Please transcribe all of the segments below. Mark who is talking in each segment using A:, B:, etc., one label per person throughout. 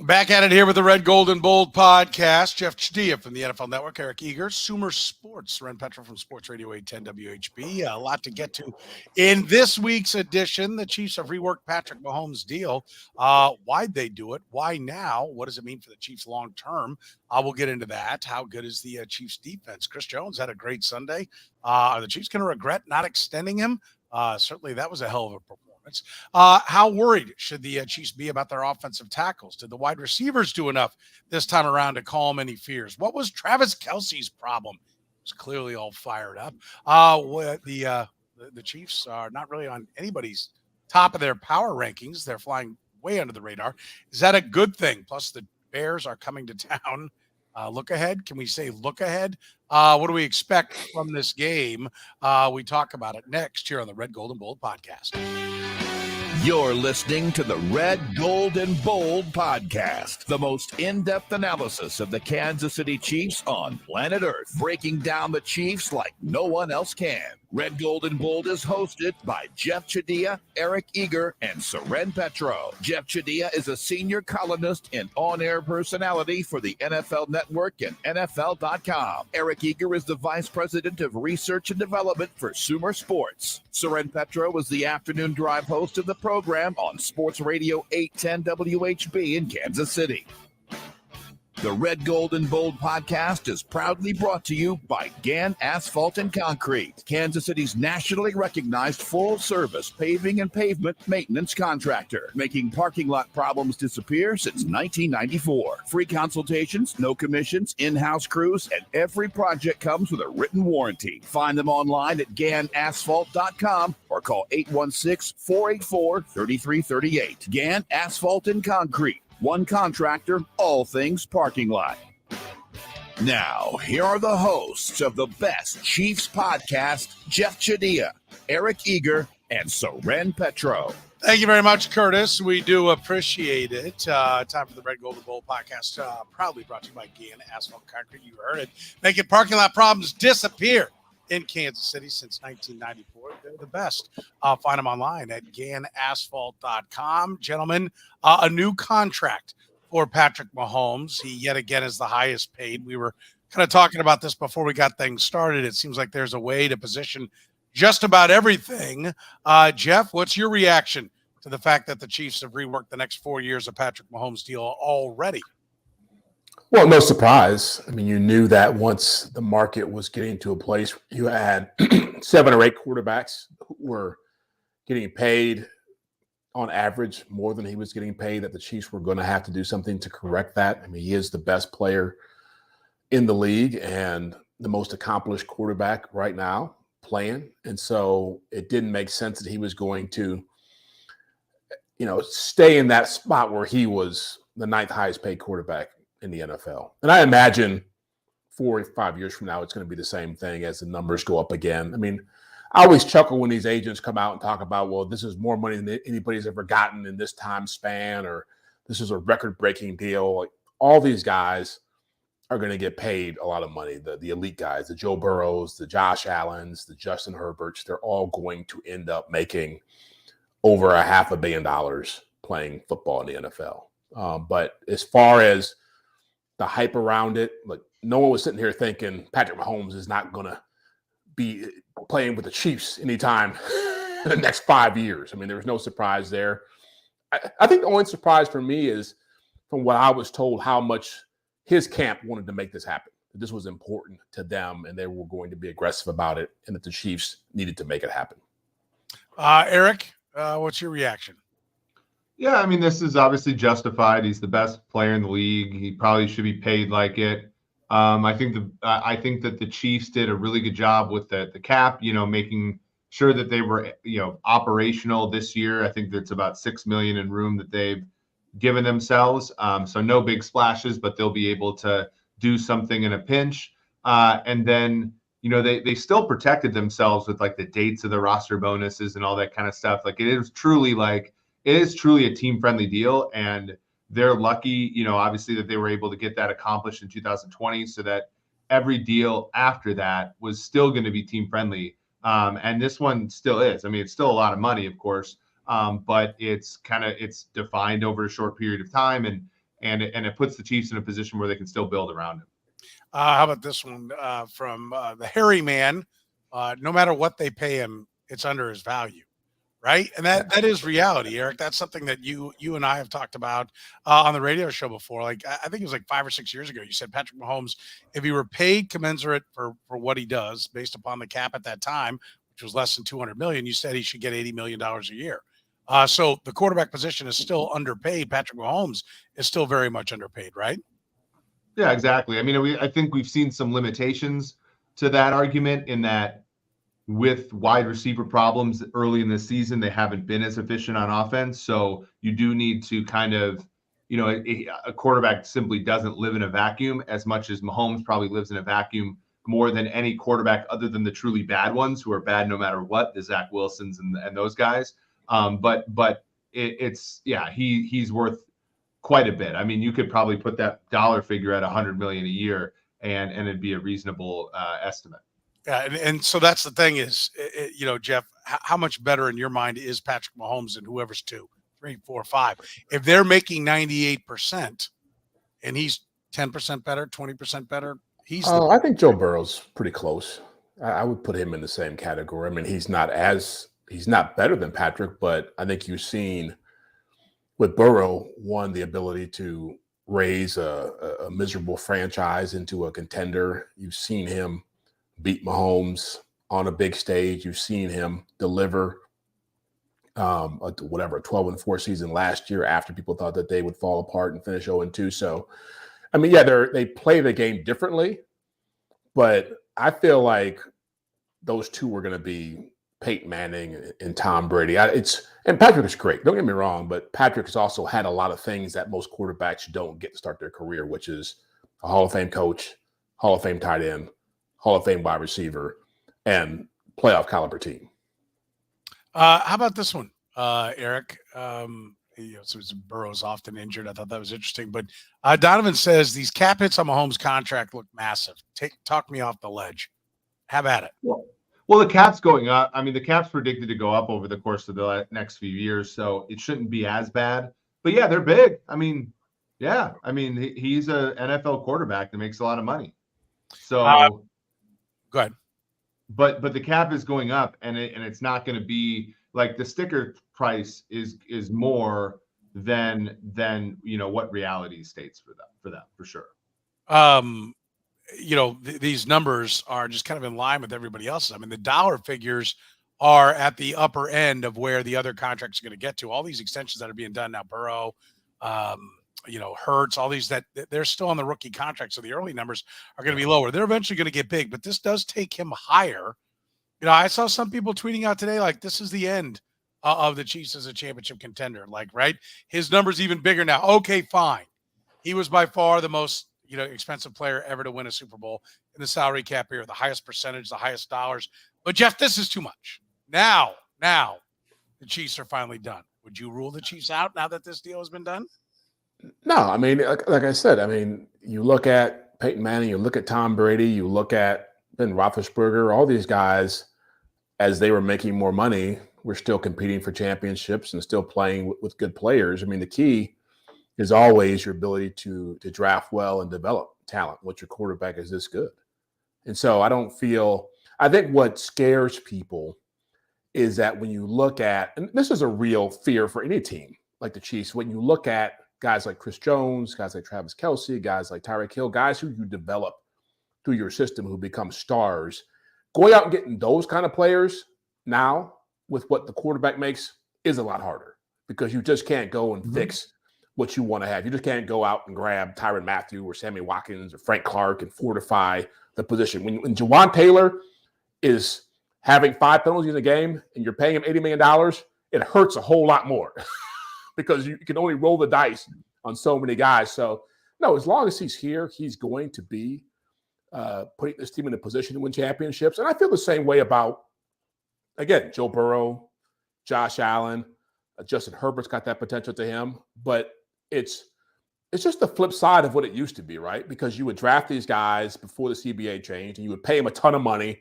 A: Back at it here with the Red, Gold, and Bold podcast. Jeff Chadiha from the NFL Network, Eric Eager, Sumer Sports, Soren Petro from Sports Radio 810 WHB. A lot to get to in this week's edition. The Chiefs have reworked Patrick Mahomes' deal. Why'd they do it? Why now? What does it mean for the Chiefs long term? We'll get into that. How good is the Chiefs defense? Chris Jones had a great Sunday. Are the Chiefs going to regret not extending him? Certainly that was a hell of a performance. How worried should the Chiefs be about their offensive tackles? Did the wide receivers do enough this time around to calm any fears? What was Travis Kelce's problem? He was clearly all fired up. The Chiefs are not really on anybody's top of their power rankings. They're flying way under the radar. Is that a good thing? Plus, the Bears are coming to town. Look ahead. Can we say look ahead? What do we expect from this game? We talk about it next here on the Red, Gold, and Bold podcast.
B: You're listening to the Red, Gold, and Bold podcast, the most in-depth analysis of the Kansas City Chiefs on planet Earth, breaking down the Chiefs like no one else can. Red, Gold, and Bold is hosted by Jeff Chadiha, Eric Eager, and Soren Petro. Jeff Chadiha is a senior columnist and on-air personality for the NFL Network and NFL.com. Eric Eager is the vice president of research and development for Sumer Sports. Soren Petro is the afternoon drive host of the program on Sports Radio 810 WHB in Kansas City. The Red, Gold, and Bold podcast is proudly brought to you by Gann Asphalt and Concrete, Kansas City's nationally recognized full-service paving and pavement maintenance contractor, making parking lot problems disappear since 1994. Free consultations, no commissions, in-house crews, and every project comes with a written warranty. Find them online at GannAsphalt.com or call 816-484-3338. Gann Asphalt and Concrete. One contractor, all things parking lot. Now, here are the hosts of the best Chiefs podcast, Jeff Chadiha, Eric Eager, and Soren Petro.
A: Thank you very much, Curtis. We do appreciate it. Time for the Red, Gold, and Bold podcast, proudly brought to you by Gann Asphalt Concrete. You heard it. Making parking lot problems disappear in Kansas City since 1994. They're the best. Find them online at GannAsphalt.com. Gentlemen, a new contract for Patrick Mahomes. He yet again is the highest paid. We were kind of talking about this before we got things started. It seems like there's a way to position just about everything. Jeff, what's your reaction to the fact that the Chiefs have reworked the next 4 years of Patrick Mahomes' deal already?
C: Well, no surprise. I mean, you knew that once the market was getting to a place where you had 7 or 8 quarterbacks who were getting paid on average more than he was getting paid, that the Chiefs were going to have to do something to correct that. I mean, he is the best player in the league and the most accomplished quarterback right now playing. And so it didn't make sense that he was going to, stay in that spot where he was the 9th highest paid quarterback in the NFL. And I imagine 4 or 5 years from now, it's going to be the same thing as the numbers go up again. I mean, I always chuckle when these agents come out and talk about, well, this is more money than anybody's ever gotten in this time span, or this is a record-breaking deal. Like, all these guys are going to get paid a lot of money. The elite guys, the Joe Burrows, the Josh Allens, the Justin Herberts, they're all going to end up making over $500 million playing football in the NFL. But as far as the hype around it, like, no one was sitting here thinking Patrick Mahomes is not going to be playing with the Chiefs anytime in the next 5 years. I mean, there was no surprise there. I think the only surprise for me is from what I was told, how much his camp wanted to make this happen. This was important to them, and they were going to be aggressive about it, and that the Chiefs needed to make it happen.
A: Eric, what's your reaction?
D: Yeah, I mean, this is obviously justified. He's the best player in the league. He probably should be paid like it. I think that the Chiefs did a really good job with the cap, making sure that they were, operational this year. I think that's about $6 million in room that they've given themselves. So no big splashes, but they'll be able to do something in a pinch. And then, they still protected themselves with like the dates of the roster bonuses and all that kind of stuff. Like, it is truly a team-friendly deal, and they're lucky, obviously, that they were able to get that accomplished in 2020, so that every deal after that was still going to be team-friendly. And this one still is. I mean, it's still a lot of money, of course, but it's defined over a short period of time. And and it puts the Chiefs in a position where they can still build around him.
A: How about this one from the hairy man? No matter what they pay him, it's under his value, right? And that is reality, Eric. That's something that you and I have talked about on the radio show before. Like I think it was like 5 or 6 years ago. You said Patrick Mahomes, if he were paid commensurate for what he does based upon the cap at that time, which was less than $200 million, you said he should get $80 million a year. So the quarterback position is still underpaid. Patrick Mahomes is still very much underpaid, right?
D: Yeah, exactly. I mean, I think we've seen some limitations to that argument in that with wide receiver problems early in the season, they haven't been as efficient on offense. So you do need to kind of, a quarterback simply doesn't live in a vacuum as much as Mahomes probably lives in a vacuum more than any quarterback other than the truly bad ones who are bad no matter what, the Zach Wilsons and those guys. But he's worth quite a bit. I mean, you could probably put that dollar figure at $100 million a year, and it'd be a reasonable estimate.
A: Yeah, and so that's the thing is, Jeff, how much better in your mind is Patrick Mahomes than whoever's 2, 3, 4, 5? If they're making 98% and he's 10% better, 20% better,
C: I think Joe Burrow's pretty close. I would put him in the same category. I mean, he's not better than Patrick, but I think you've seen with Burrow, the ability to raise a miserable franchise into a contender. You've seen him beat Mahomes on a big stage. You've seen him deliver a 12-4 season last year after people thought that they would fall apart and finish 0-2. So, I mean, they play the game differently, but I feel like those two are going to be Peyton Manning and Tom Brady. And Patrick is great. Don't get me wrong, but Patrick has also had a lot of things that most quarterbacks don't get to start their career, which is a Hall of Fame coach, Hall of Fame tight end, Hall of Fame wide receiver, and playoff caliber team.
A: How about this one, Eric? So Burrow's often injured. I thought that was interesting. But Donovan says these cap hits on Mahomes' contract look massive. Talk me off the ledge. Have at it.
D: Well, the cap's going up. I mean, the cap's predicted to go up over the course of the next few years, so it shouldn't be as bad. But yeah, they're big. I mean, he's an NFL quarterback that makes a lot of money. So
A: go ahead.
D: But the cap is going up, and it's not going to be like the sticker price is more than what reality states for them for sure.
A: These numbers are just kind of in line with everybody else's. I mean, the dollar figures are at the upper end of where the other contracts are going to get to. All these extensions that are being done now, Burrow, Hurts, all these that they're still on the rookie contract. So the early numbers are going to be lower. They're eventually going to get big, but this does take him higher. I saw some people tweeting out today, like this is the end of the Chiefs as a championship contender. Like, right. His number's even bigger now. Okay, fine. He was by far the most, expensive player ever to win a Super Bowl in the salary cap here, the highest percentage, the highest dollars. But Jeff, this is too much. Now the Chiefs are finally done. Would you rule the Chiefs out now that this deal has been done?
C: No, I mean, like I said, I mean, you look at Peyton Manning, you look at Tom Brady, you look at Ben Roethlisberger, all these guys, as they were making more money, were still competing for championships and still playing with good players. I mean, the key is always your ability to draft well and develop talent once your quarterback is this good. And so I think what scares people is that when you look at, and this is a real fear for any team like the Chiefs, when you look at guys like Chris Jones, guys like Travis Kelce, guys like Tyreek Hill, guys who you develop through your system who become stars, going out and getting those kind of players now with what the quarterback makes is a lot harder because you just can't go and fix what you want to have. You just can't go out and grab Tyrann Mathieu or Sammy Watkins or Frank Clark and fortify the position. When Jawan Taylor is having 5 penalties in a game and you're paying him $80 million, it hurts a whole lot more because you can only roll the dice on so many guys. So, no, as long as he's here, he's going to be putting this team in a position to win championships. And I feel the same way about, again, Joe Burrow, Josh Allen, Justin Herbert's got that potential to him. But it's just the flip side of what it used to be, right? Because you would draft these guys before the CBA changed and you would pay them a ton of money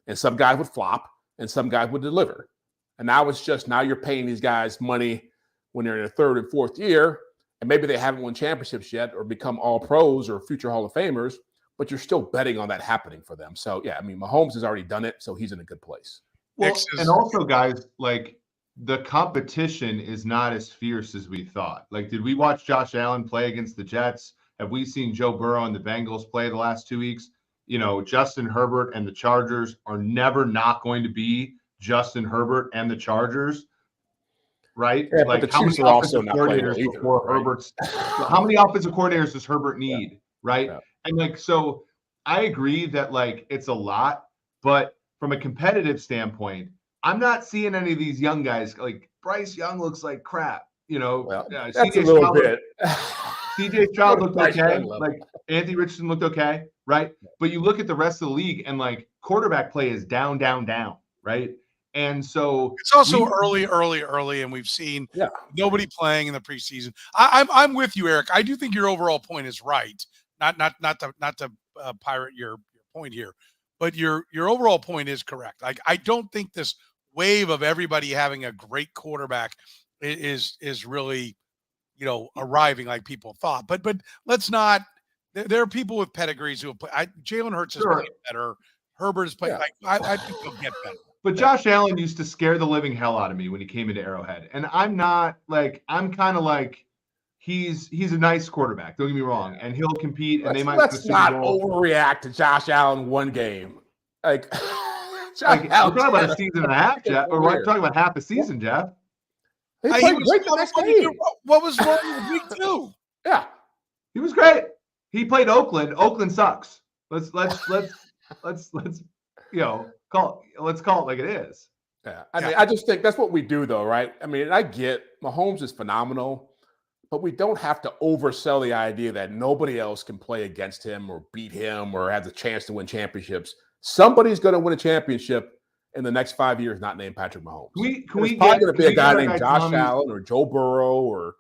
C: and some guys would flop and some guys would deliver. And now you're paying these guys money when they're in their third and fourth year and maybe they haven't won championships yet or become all pros or future Hall of Famers, but you're still betting on that happening for them. So, yeah, I mean, Mahomes has already done it, so he's in a good place.
D: Well, and also, guys, like the competition is not as fierce as we thought. Like, did we watch Josh Allen play against the Jets? Have we seen Joe Burrow and the Bengals play the last 2 weeks? You know, Justin Herbert and the Chargers are never not going to be Justin Herbert and the Chargers, right?
C: Yeah,
D: like,
C: but
D: how many
C: are also
D: offensive
C: not playing
D: coordinators
C: either,
D: before
C: right?
D: Herbert's? How many offensive coordinators does Herbert need, right?
C: Yeah.
D: And like, so I agree that like it's a lot, but from a competitive standpoint, I'm not seeing any of these young guys. Like Bryce Young looks like crap. You know,
C: Well, that's
D: CJ
C: a little
D: Stroud
C: bit.
D: CJ Stroud looked
C: Bryce
D: okay.
C: Young level.
D: Like Anthony Richardson looked okay, right? But you look at the rest of the league, and like quarterback play is down, right? And so
A: it's also early, and we've seen nobody playing in the preseason. I'm with you, Eric. I do think your overall point is right. Not to pirate your point here, but your overall point is correct. Like, I don't think this wave of everybody having a great quarterback is really, you know, arriving like people thought. But let's not. There are people with pedigrees who have played. Jalen Hurts is playing better. Herbert is playing. Like, I think he'll get better.
D: But Josh Allen used to scare the living hell out of me when he came into Arrowhead, and I'm not like, I'm kind of like, he's a nice quarterback. Don't get me wrong, and he'll compete, and they might.
C: Let's not overreact to Josh Allen one game. Like,
D: we're talking about a season and a half, Jeff, or we're talking about half a season, Jeff.
C: He played great the next game.
A: What was wrong with week 2?
D: Yeah, he was great. He played Oakland. Oakland sucks. Let's you know, let's call it like it is.
C: Yeah, I mean, I just think that's what we do, though, right? I mean, I get Mahomes is phenomenal, but we don't have to oversell the idea that nobody else can play against him or beat him or has a chance to win championships. Somebody's going to win a championship in the next 5 years, not named Patrick Mahomes.
D: It's
C: probably going to be a guy named Josh Allen or Joe Burrow or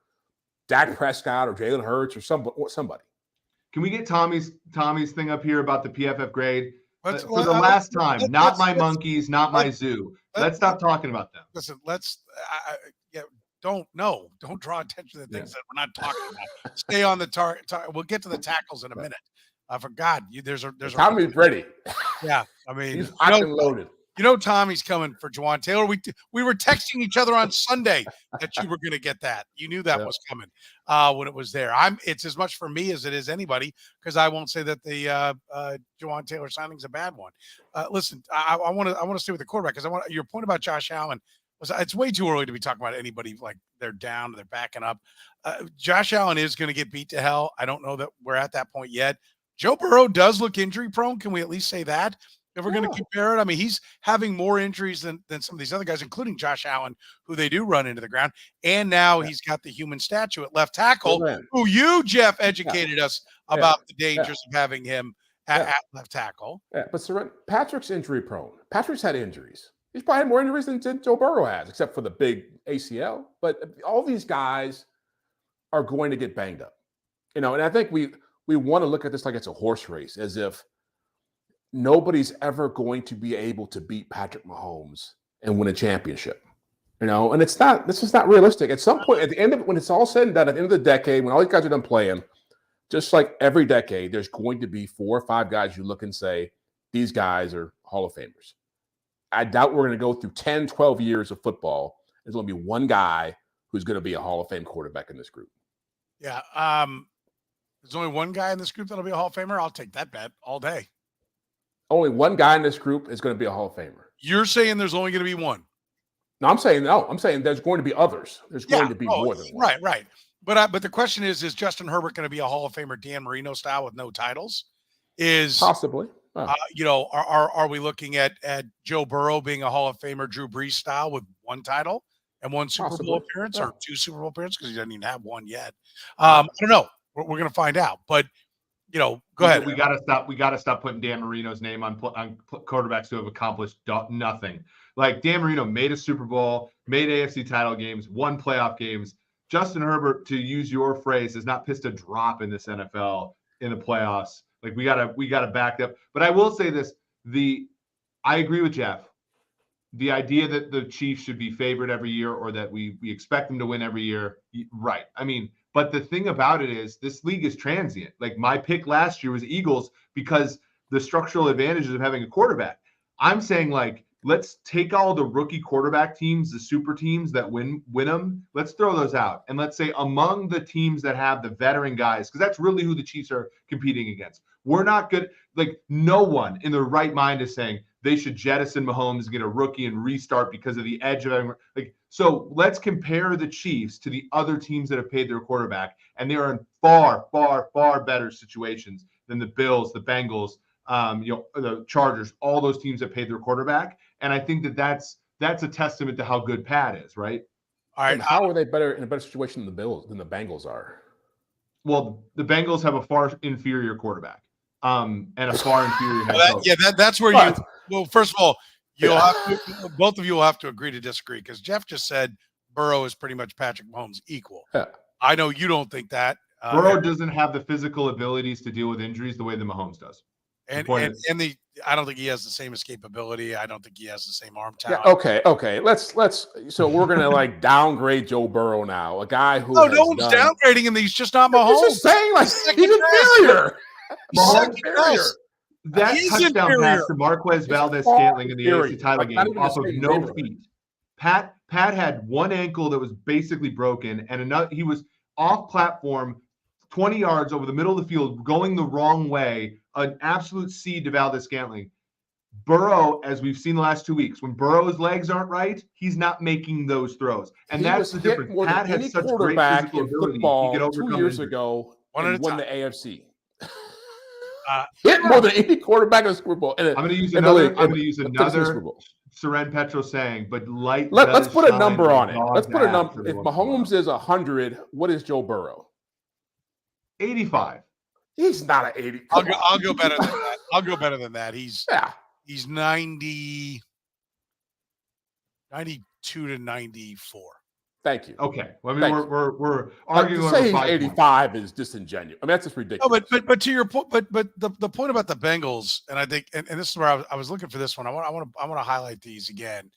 C: Dak Prescott or Jalen Hurts or somebody.
D: Can we get Tommy's thing up here about the PFF grade? For the last time, not my monkeys, not my zoo. Let's stop talking about them.
A: Listen, don't draw attention to things that we're not talking about. Stay on the target. We'll get to the tackles in a minute. For God, there's
C: Tommy's ready.
A: Yeah, I mean,
C: he's hot and loaded.
A: You know, Tommy's coming for Juwan Taylor. We were texting each other on Sunday that you were going to get that. You knew that was coming when it was there. It's as much for me as it is anybody, because I won't say that the Juwan Taylor signing is a bad one. Listen, I want to stay with the quarterback, because I want your point about Josh Allen. It's way too early to be talking about anybody like they're down or they're backing up. Josh Allen is going to get beat to hell. I don't know that we're at that point yet. Joe Burrow does look injury prone. Can we at least say that? If we're going to compare it, I mean, he's having more injuries than some of these other guys, including Josh Allen, who they do run into the ground. And now he's got the human statue at left tackle, who you, Jeff, educated us about the dangers of having him at left tackle.
C: Yeah, but Soren, Patrick's injury prone. Patrick's had injuries. He's probably had more injuries than Joe Burrow has, except for the big ACL. But all these guys are going to get banged up. You know, and I think we want to look at this like it's a horse race, as if nobody's ever going to be able to beat Patrick Mahomes and win a championship, you know, and this is not realistic. At some point, at the end of it, when it's all said and done, at the end of the decade, when all these guys are done playing, just like every decade, there's going to be 4 or 5 guys you look and say, these guys are Hall of Famers. I doubt we're going to go through 10, 12 years of football. There's going to be one guy who's going to be a Hall of Fame quarterback in this group.
A: Yeah. There's only one guy in this group that'll be a Hall of Famer. I'll take that bet all day.
C: Only one guy in this group is going to be a Hall of Famer.
A: You're saying there's only going to be one?
C: No, I'm saying no. I'm saying there's going to be others. There's going to be more than one.
A: Right. But the question is Justin Herbert going to be a Hall of Famer Dan Marino style with no titles?
C: Possibly.
A: You know, are we looking at Joe Burrow being a Hall of Famer Drew Brees style with 1 title and 1 Super Bowl appearance or 2 Super Bowl appearances, because he doesn't even have 1 yet? I don't know. We're going to find out. But you know, go ahead.
D: We got to stop putting Dan Marino's name on quarterbacks who have accomplished nothing. Like Dan Marino made a Super Bowl, made AFC title games, won playoff games. Justin Herbert, to use your phrase, has not pissed a drop in this NFL in the playoffs. Like we gotta back up. But I will say this: I agree with Jeff. The idea that the Chiefs should be favored every year, or that we expect them to win every year, right? I mean, But the thing about it is this league is transient. Like my pick last year was Eagles because the structural advantages of having a quarterback. I'm saying like, let's take all the rookie quarterback teams, the super teams that win them. Let's throw those out. And let's say among the teams that have the veteran guys, because that's really who the Chiefs are competing against. We're not good. Like no one in their right mind is saying they should jettison Mahomes, get a rookie and restart because of the edge of it. Like, so let's compare the Chiefs to the other teams that have paid their quarterback. And they are in far, far, far better situations than the Bills, the Bengals, the Chargers, all those teams that paid their quarterback. And I think that's a testament to how good Pat is, right?
A: All right.
C: And how are they in a better situation than the Bengals are?
D: Well, the Bengals have a far inferior quarterback, and a far inferior head coach.
A: That's where you. Well, first of all, both of you will have to agree to disagree because Jeff just said Burrow is pretty much Patrick Mahomes equal.
C: Yeah.
A: I know you don't think that.
D: Burrow doesn't have the physical abilities to deal with injuries the way that Mahomes does.
A: I don't think he has the same escapability. I don't think he has the same arm talent.
C: Yeah, okay. Let's. So we're gonna like downgrade Joe Burrow now, a guy who.
A: No one's downgrading him. He's just not Mahomes.
C: He's just saying like he's inferior.
D: Mahomes inferior. That touchdown pass to Marquez Valdez-Scantling in the AFC title game off of no feet. Pat had one ankle that was basically broken, and another he was off platform, 20 yards over the middle of the field, going the wrong way. An absolute seed to Valdez-Scantling. Burrow, as we've seen the last 2 weeks, when Burrow's legs aren't right, he's not making those throws, and that's the difference. Pat has such great physical ability. He could overcome
C: 2 years ago and won the AFC.
D: Hit
C: more than any quarterback in the Super Bowl.
D: I'm going to use another Soren Petro saying, but
C: let's put a number on it. Let's put a number. If Mahomes is 100, what is Joe Burrow?
D: 85.
C: He's not an 80.
A: I'll go better than that. I'll go better than that. He's 92 to 94.
C: Thank you.
D: Okay. Well, I mean, we're arguing.
C: Saying 85 is disingenuous. I mean, that's just ridiculous.
A: No, but to your point, but the point about the Bengals, and I think, and this is where I was looking for this one. I want to highlight these again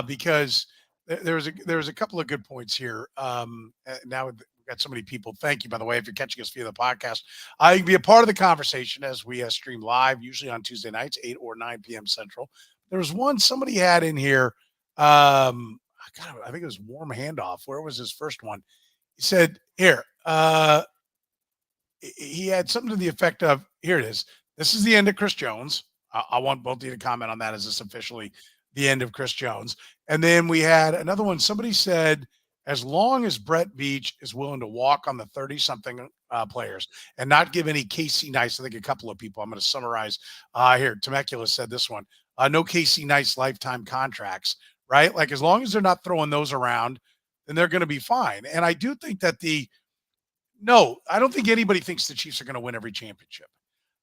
A: because there was a couple of good points here. Now we've got so many people. Thank you, by the way, if you're catching us via the podcast. You can be a part of the conversation as we stream live, usually on Tuesday nights, 8 or 9 p.m. Central. There was one somebody had in here. I think it was Warm Handoff. Where was his first one? He said, here, he had something to the effect of, here it is. This is the end of Chris Jones. I want both of you to comment on that. Is this officially the end of Chris Jones? And then we had another one. Somebody said, as long as Brett Veach is willing to walk on the 30-something players and not give any Casey Nice, I think a couple of people, I'm going to summarize here. Temecula said this one. No Casey Nice lifetime contracts. Right? Like as long as they're not throwing those around, then they're going to be fine. And I do think that I don't think anybody thinks the Chiefs are going to win every championship.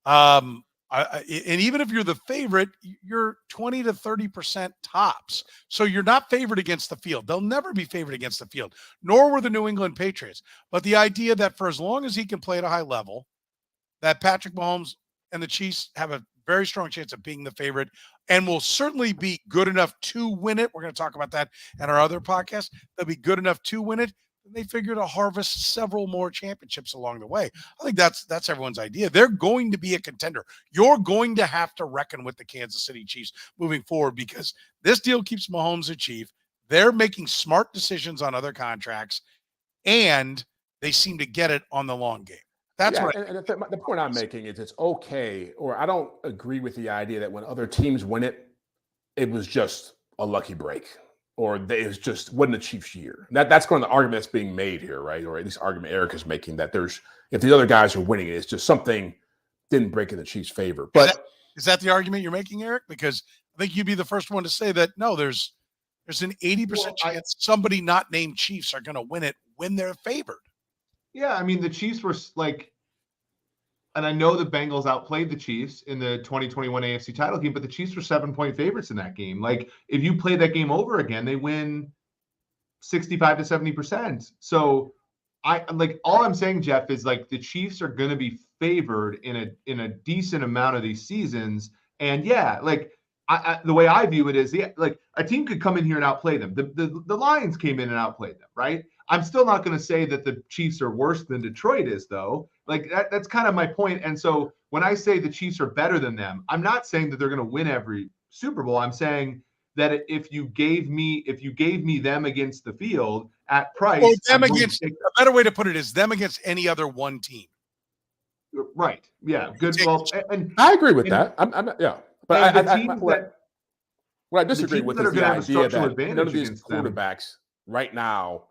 A: And even if you're the favorite, you're 20 to 30% tops. So you're not favored against the field. They'll never be favored against the field, nor were the New England Patriots. But the idea that for as long as he can play at a high level, that Patrick Mahomes and the Chiefs have a very strong chance of being the favorite and will certainly be good enough to win it. We're going to talk about that in our other podcast. They'll be good enough to win it. And they figure to harvest several more championships along the way. I think that's everyone's idea. They're going to be a contender. You're going to have to reckon with the Kansas City Chiefs moving forward because this deal keeps Mahomes a Chief. They're making smart decisions on other contracts, and they seem to get it on the long game. That's right.
C: And the point I'm making is it's okay, or I don't agree with the idea that when other teams win it, it was just a lucky break, or it was just wasn't a Chiefs year. That's kind of the argument that's being made here, right? Or at least argument Eric is making that if the other guys are winning, it's just something didn't break in the Chiefs' favor. But
A: is that the argument you're making, Eric? Because I think you'd be the first one to say that no, there's an 80% chance somebody not named Chiefs are going to win it when they're favored.
D: Yeah, I mean, the Chiefs were like, and I know the Bengals outplayed the Chiefs in the 2021 AFC title game, but the Chiefs were 7-point favorites in that game. Like, if you play that game over again, they win 65 to 70%. So all I'm saying, Jeff, is like the Chiefs are going to be favored in a decent amount of these seasons. And yeah, like the way I view it is, like a team could come in here and outplay them. The Lions came in and outplayed them, right? I'm still not going to say that the Chiefs are worse than Detroit is, though. Like that's kind of my point. And so when I say the Chiefs are better than them, I'm not saying that they're going to win every Super Bowl. I'm saying that if you gave me them against the field at price,
A: or them against a better way to put it is them against any other one team.
D: Right. Yeah. Good. Well, and
C: I agree with that. I'm yeah. But what I disagree with is the idea that none of these quarterbacks right now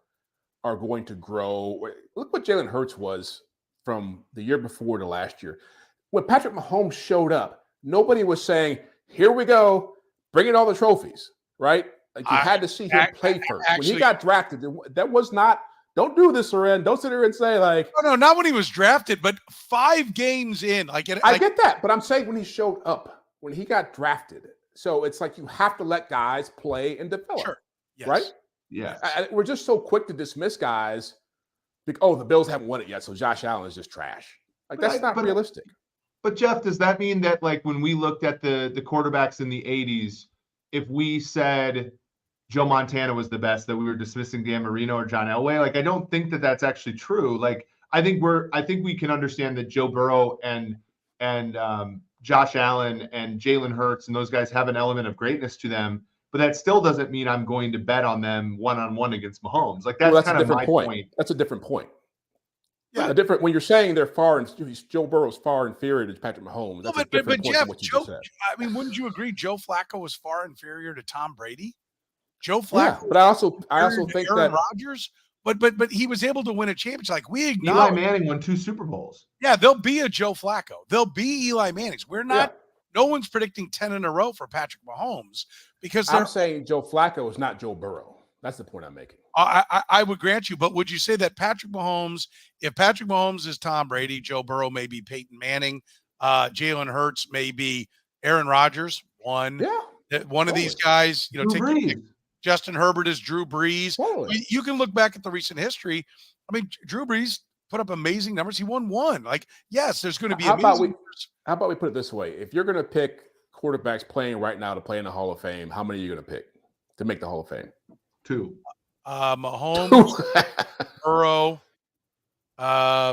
C: are going to grow. Look what Jalen Hurts was from the year before to last year. When Patrick Mahomes showed up, nobody was saying, here we go, bring in all the trophies, right? Like you had to see him play first. When he got drafted, that was not, don't do this, Soren. Don't sit here and say like.
A: No, not when he was drafted, but 5 games in. I get
C: that, but I'm saying when he showed up, when he got drafted. So it's like you have to let guys play and develop,
A: sure. Yes.
C: Right?
D: Yeah.
C: We're just so quick to dismiss guys. Oh, the Bills haven't won it yet, so Josh Allen is just trash. Like that's not realistic.
D: But Jeff, does that mean that like when we looked at the quarterbacks in the 80s, if we said Joe Montana was the best, that we were dismissing Dan Marino or John Elway? Like I don't think that that's actually true. Like I think we can understand that Joe Burrow and Josh Allen and Jalen Hurts and those guys have an element of greatness to them, but that still doesn't mean I'm going to bet on them one-on-one against Mahomes. Like that's kind of my point.
C: That's a different point.
A: Yeah,
C: when you're saying they're Joe Burrow's far inferior to Patrick Mahomes. That's a different point
A: Jeff,
C: than what you just said.
A: I mean, wouldn't you agree Joe Flacco was far inferior to Tom Brady? Joe Flacco,
C: yeah, but I also think
A: Aaron
C: that
A: Rodgers. But he was able to win a championship. Like we
D: Eli
A: acknowledge,
D: Manning won 2 Super Bowls.
A: Yeah, there'll be a Joe Flacco. There'll be Eli Manning's. We're not. Yeah. No one's predicting 10 in a row for Patrick Mahomes because
C: I'm saying Joe Flacco is not Joe Burrow. That's the point I'm making.
A: I would grant you, but would you say that if Patrick Mahomes is Tom Brady, Joe Burrow may be Peyton Manning, Jalen Hurts may be Aaron Rodgers, one of these guys, Justin Herbert is Drew Brees.
C: Totally.
A: You can look back at the recent history. I mean, Drew Brees put up amazing numbers. He won 1. Like, yes, there's going to be amazing.
C: How about we put it this way? If you're going to pick quarterbacks playing right now to play in the Hall of Fame, how many are you going to pick to make the Hall of Fame?
D: 2.
A: Mahomes, Burrow. I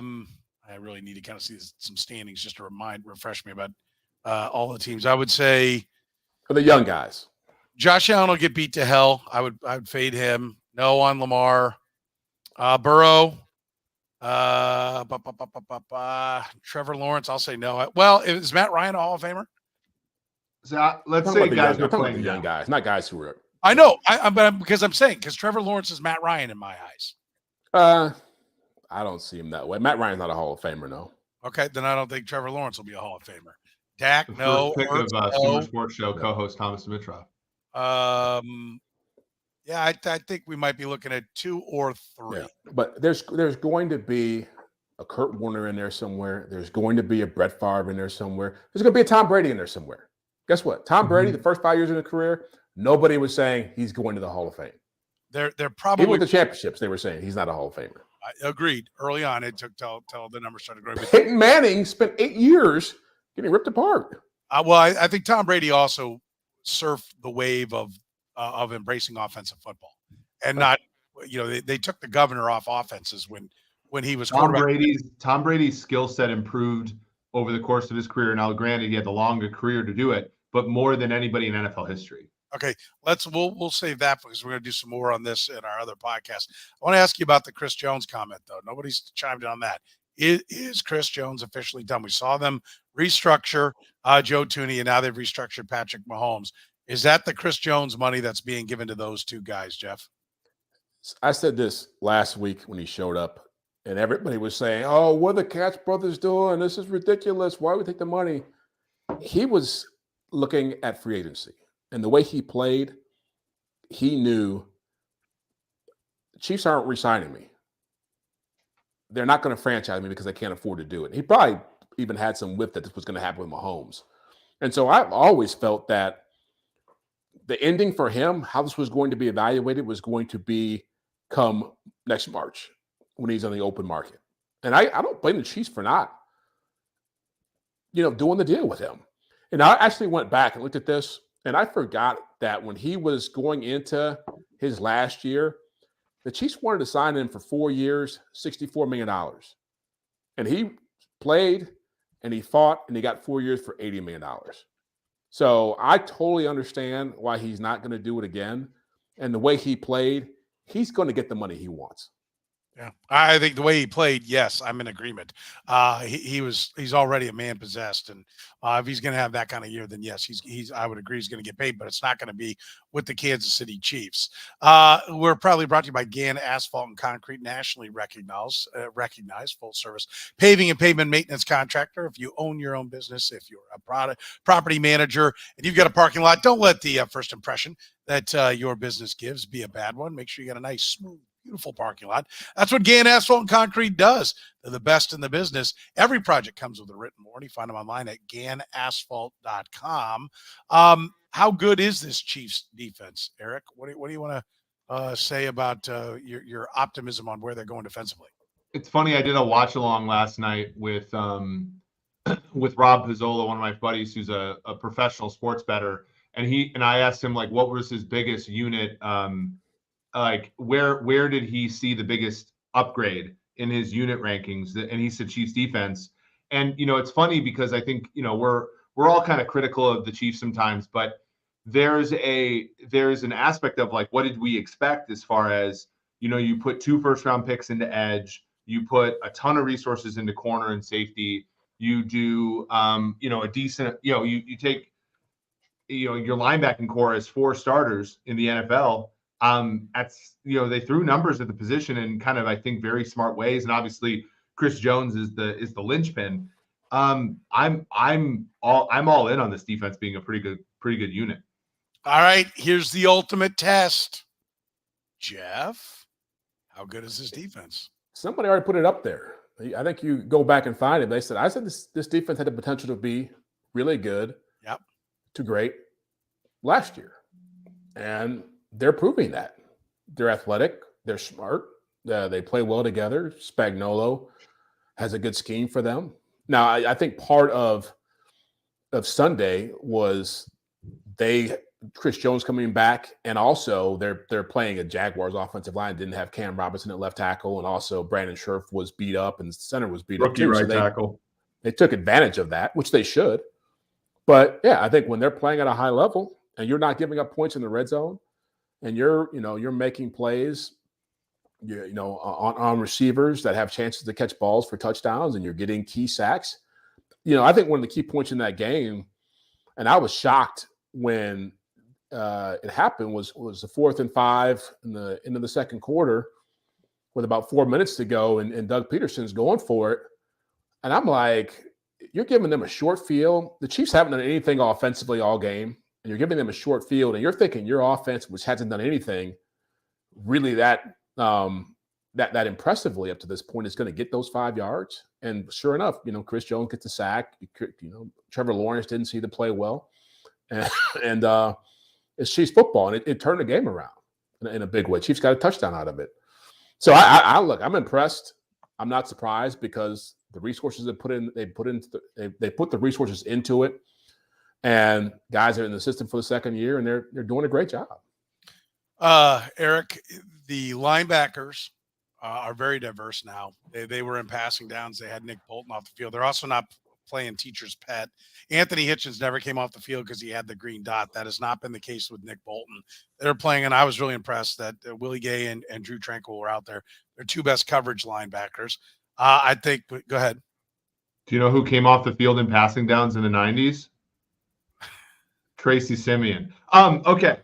A: really need to kind of see some standings just to refresh me about all the teams. I would say
C: for the young guys,
A: Josh Allen will get beat to hell. I would fade him. No on Lamar. Burrow. Trevor Lawrence, I'll say no. Well, is Matt Ryan a Hall of Famer?
D: So let's say guys are playing
C: the young guys, not guys who are.
A: I know, because Trevor Lawrence is Matt Ryan in my eyes.
C: I don't see him that way. Matt Ryan's not a Hall of Famer, no.
A: Okay, then I don't think Trevor Lawrence will be a Hall of Famer. Dak, no.
D: Pick of Super Sports Show co-host Thomas Dimitrov.
A: Yeah, I think we might be looking at 2 or 3.
C: Yeah. But there's going to be a Kurt Warner in there somewhere. There's going to be a Brett Favre in there somewhere. There's going to be a Tom Brady in there somewhere. Guess what? Tom Brady, the first 5 years of his career, nobody was saying he's going to the Hall of Fame.
A: They're probably
C: even with the championships, they were saying he's not a Hall of Famer.
A: I agreed. Early on, it took till the numbers started growing.
C: Peyton Manning spent 8 years getting ripped apart.
A: Well, I think Tom Brady also surfed the wave of embracing offensive football and not, they took the governor off offenses when he was
D: Tom Brady's skill set improved over the course of his career. Now, granted, he had the longer career to do it, but more than anybody in NFL history.
A: Okay, we'll save that because we're going to do some more on this in our other podcast. I want to ask you about the Chris Jones comment, though. Nobody's chimed in on that. Is Chris Jones officially done? We saw them restructure Joe Thuney, and now they've restructured Patrick Mahomes. Is that the Chris Jones money that's being given to those 2 guys, Jeff?
C: I said this last week when he showed up, and everybody was saying, "Oh, what are the Katz brothers doing? This is ridiculous. Why would we take the money?" He was looking at free agency. And the way he played, he knew the Chiefs aren't re-signing me. They're not going to franchise me because they can't afford to do it. He probably even had some whip that this was going to happen with Mahomes. And so I've always felt that the ending for him, how this was going to be evaluated, was going to be come next March when he's on the open market. And I don't blame the Chiefs for not, doing the deal with him. And I actually went back and looked at this, and I forgot that when he was going into his last year, The Chiefs wanted to sign him for 4 years, $64 million. And he played and he fought and he got 4 years for $80 million. So I totally understand why he's not going to do it again. And the way he played, he's going to get the money he wants.
A: Yeah, I think the way he played, yes, I'm in agreement. He's already a man possessed, and if he's going to have that kind of year, then yes, I would agree he's going to get paid, but it's not going to be with the Kansas City Chiefs. We're probably brought to you by Gann Asphalt and Concrete, nationally recognized full service paving and pavement maintenance contractor. If you own your own business, if you're a property manager, and you've got a parking lot, don't let the first impression that your business gives be a bad one. Make sure you got a nice, smooth, beautiful parking lot. That's what Gann Asphalt and Concrete does. They're the best in the business. Every project comes with a written warranty. Find them online at GannAsphalt.com. How good is this Chiefs defense, Eric? What do you want to say about your optimism on where they're going defensively?
D: It's funny. I did a watch along last night with Rob Pizzola, one of my buddies, who's a professional sports bettor, and I asked him, like, what was his biggest unit. Like where did he see the biggest upgrade in his unit rankings? And he said Chiefs defense. And it's funny because I think we're all kind of critical of the Chiefs sometimes, but there's an aspect of, like, what did we expect as far as you put 2 first-round picks into edge, you put a ton of resources into corner and safety, you do a decent you take your linebacking core as 4 starters in the NFL. They threw numbers at the position in kind of, I think, very smart ways, and obviously Chris Jones is the linchpin. I'm all in on this defense being a pretty good unit.
A: All right, here's the ultimate test. Jeff, how good is this defense?
C: Somebody already put it up there. I think you go back and find it. I said this defense had the potential to be really good, to great last year, and they're proving that. They're athletic. They're smart. They play well together. Spagnuolo has a good scheme for them. Now, I think part of Sunday was Chris Jones coming back, and also they're playing a Jaguars offensive line. Didn't have Cam Robinson at left tackle, and also Brandon Scherf was beat up, and center was beat up too.
D: Rookie right tackle.
C: They took advantage of that, which they should. But yeah, I think when they're playing at a high level and you're not giving up points in the red zone, and you're making plays, on receivers that have chances to catch balls for touchdowns, and you're getting key sacks. I think one of the key points in that game, and I was shocked when it happened, was the 4th and 5 in the end of the second quarter, with about 4 minutes to go, and Doug Peterson's going for it, and I'm like, you're giving them a short field. The Chiefs haven't done anything offensively all game. And you're giving them a short field, and you're thinking your offense, which hasn't done anything really that impressively up to this point, is going to get those 5 yards. And sure enough, Chris Jones gets a sack. Trevor Lawrence didn't see the play well, and it's Chiefs football, and it turned the game around in a big way. Chiefs got a touchdown out of it. So I'm impressed. I'm not surprised, because the resources they put the resources into it. And guys are in the system for the second year, and they're doing a great job.
A: Eric, the linebackers are very diverse now. They were in passing downs. They had Nick Bolton off the field. They're also not playing teacher's pet. Anthony Hitchens never came off the field because he had the green dot. That has not been the case with Nick Bolton. They're playing, and I was really impressed that Willie Gay and Drew Tranquil were out there. They're 2 best coverage linebackers. I think – go ahead.
D: Do you know who came off the field in passing downs in the 90s? Tracy Simeon. Okay.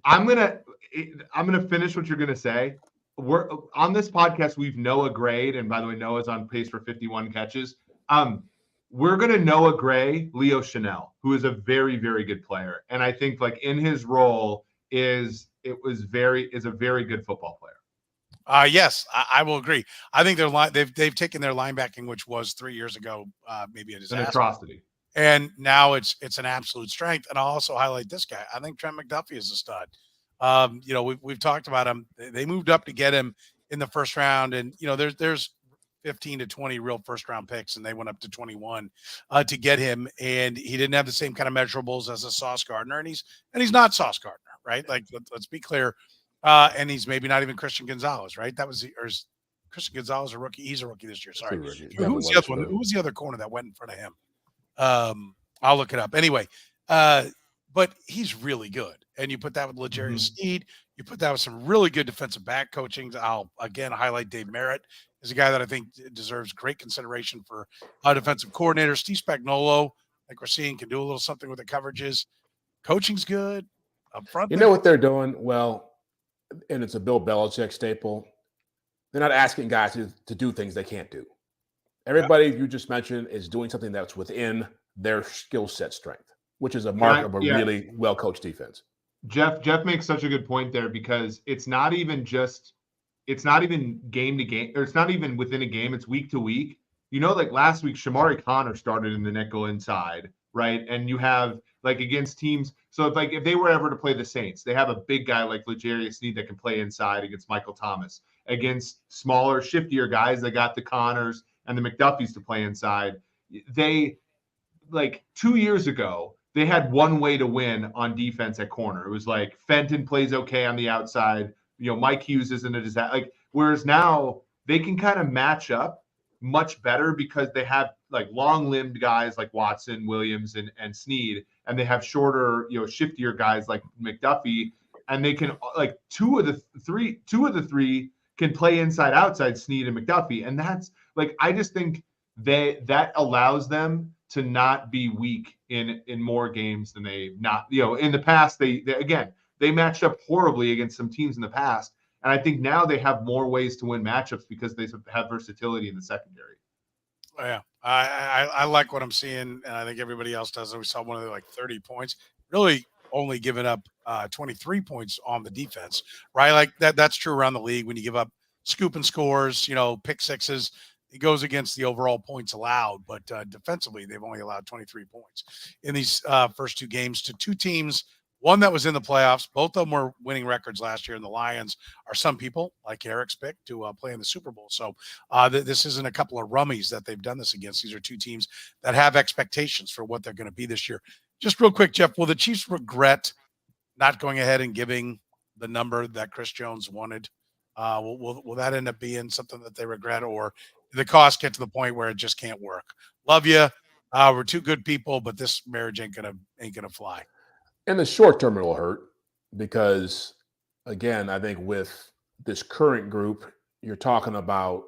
D: I'm gonna finish what you're gonna say. We're on this podcast. We've Noah Grade, and by the way, Noah's on pace for 51 catches. We're gonna Noah Gray Leo Chanel, who is a very, very good player, and I think, like, in his role is a very good football player.
A: Yes, I will agree. I think they've taken their linebacking, which was 3 years ago, maybe a disaster.
D: An atrocity. And
A: now it's an absolute strength. And I'll also highlight this guy. I think Trent McDuffie is a stud. We've talked about him. They moved up to get him in the first round, and there's 15 to 20 real first round picks, and they went up to 21 to get him. And he didn't have the same kind of measurables as a Sauce Gardner, and he's not Sauce Gardner, right? Like, let's be clear. And he's maybe not even Christian Gonzalez, right? Or is Christian Gonzalez a rookie? He's a rookie this year. Sorry. Who was the other one? Who was the other corner that went in front of him? I'll look it up. Anyway, but he's really good. And you put that with L'Jarius Sneed. You put that with some really good defensive back coaching. I'll, again, highlight Dave Merritt as a guy that I think deserves great consideration for defensive coordinator. Steve Spagnuolo, like we're seeing, can do a little something with the coverages. Coaching's good. Up front,
C: you know what they're doing? Well, and it's a Bill Belichick staple. They're not asking guys to do things they can't do. Everybody you just mentioned is doing something that's within their skill set strength, which is a mark of a really well-coached defense.
D: Jeff makes such a good point there, because it's not even game to game, or it's not even within a game. It's week to week. You know, like last week, Shamari Connor started in the nickel inside, right? And you have like against teams. So if they were ever to play the Saints, they have a big guy like L'Jarius Sneed that can play inside against Michael Thomas. Against smaller, shiftier guys, they got the Connors and the McDuffies to play inside. They, like 2 years ago, they had one way to win on defense at corner. It was like Fenton plays okay on the outside. You know, Mike Hughes isn't a disaster. Like, whereas now they can kind of match up much better because they have like long-limbed guys like Watson, Williams, and Sneed, and they have shorter, shiftier guys like McDuffie, and they can like two of the three can play inside outside, Sneed and McDuffie, and that's like, I just think that allows them to not be weak in more games than they not, in the past, they matched up horribly against some teams in the past. And I think now they have more ways to win matchups because they have versatility in the secondary.
A: Oh, yeah. I like what I'm seeing, and I think everybody else does. We saw one of the 30 points, really only giving up 23 points on the defense, right? Like that's true around the league. When you give up scoop and scores, pick sixes, it goes against the overall points allowed, but defensively, they've only allowed 23 points in these first two games to two teams, one that was in the playoffs. Both of them were winning records last year, and the Lions are some people, like Eric's pick, to play in the Super Bowl. So this isn't a couple of rummies that they've done this against. These are two teams that have expectations for what they're going to be this year. Just real quick, Jeff, will the Chiefs regret not going ahead and giving the number that Chris Jones wanted? Will that end up being something that they regret, or did the cost get to the point where it just can't work? Love you. We're two good people, but this marriage ain't gonna fly.
C: In the short term, it'll hurt because, again, I think with this current group, you're talking about,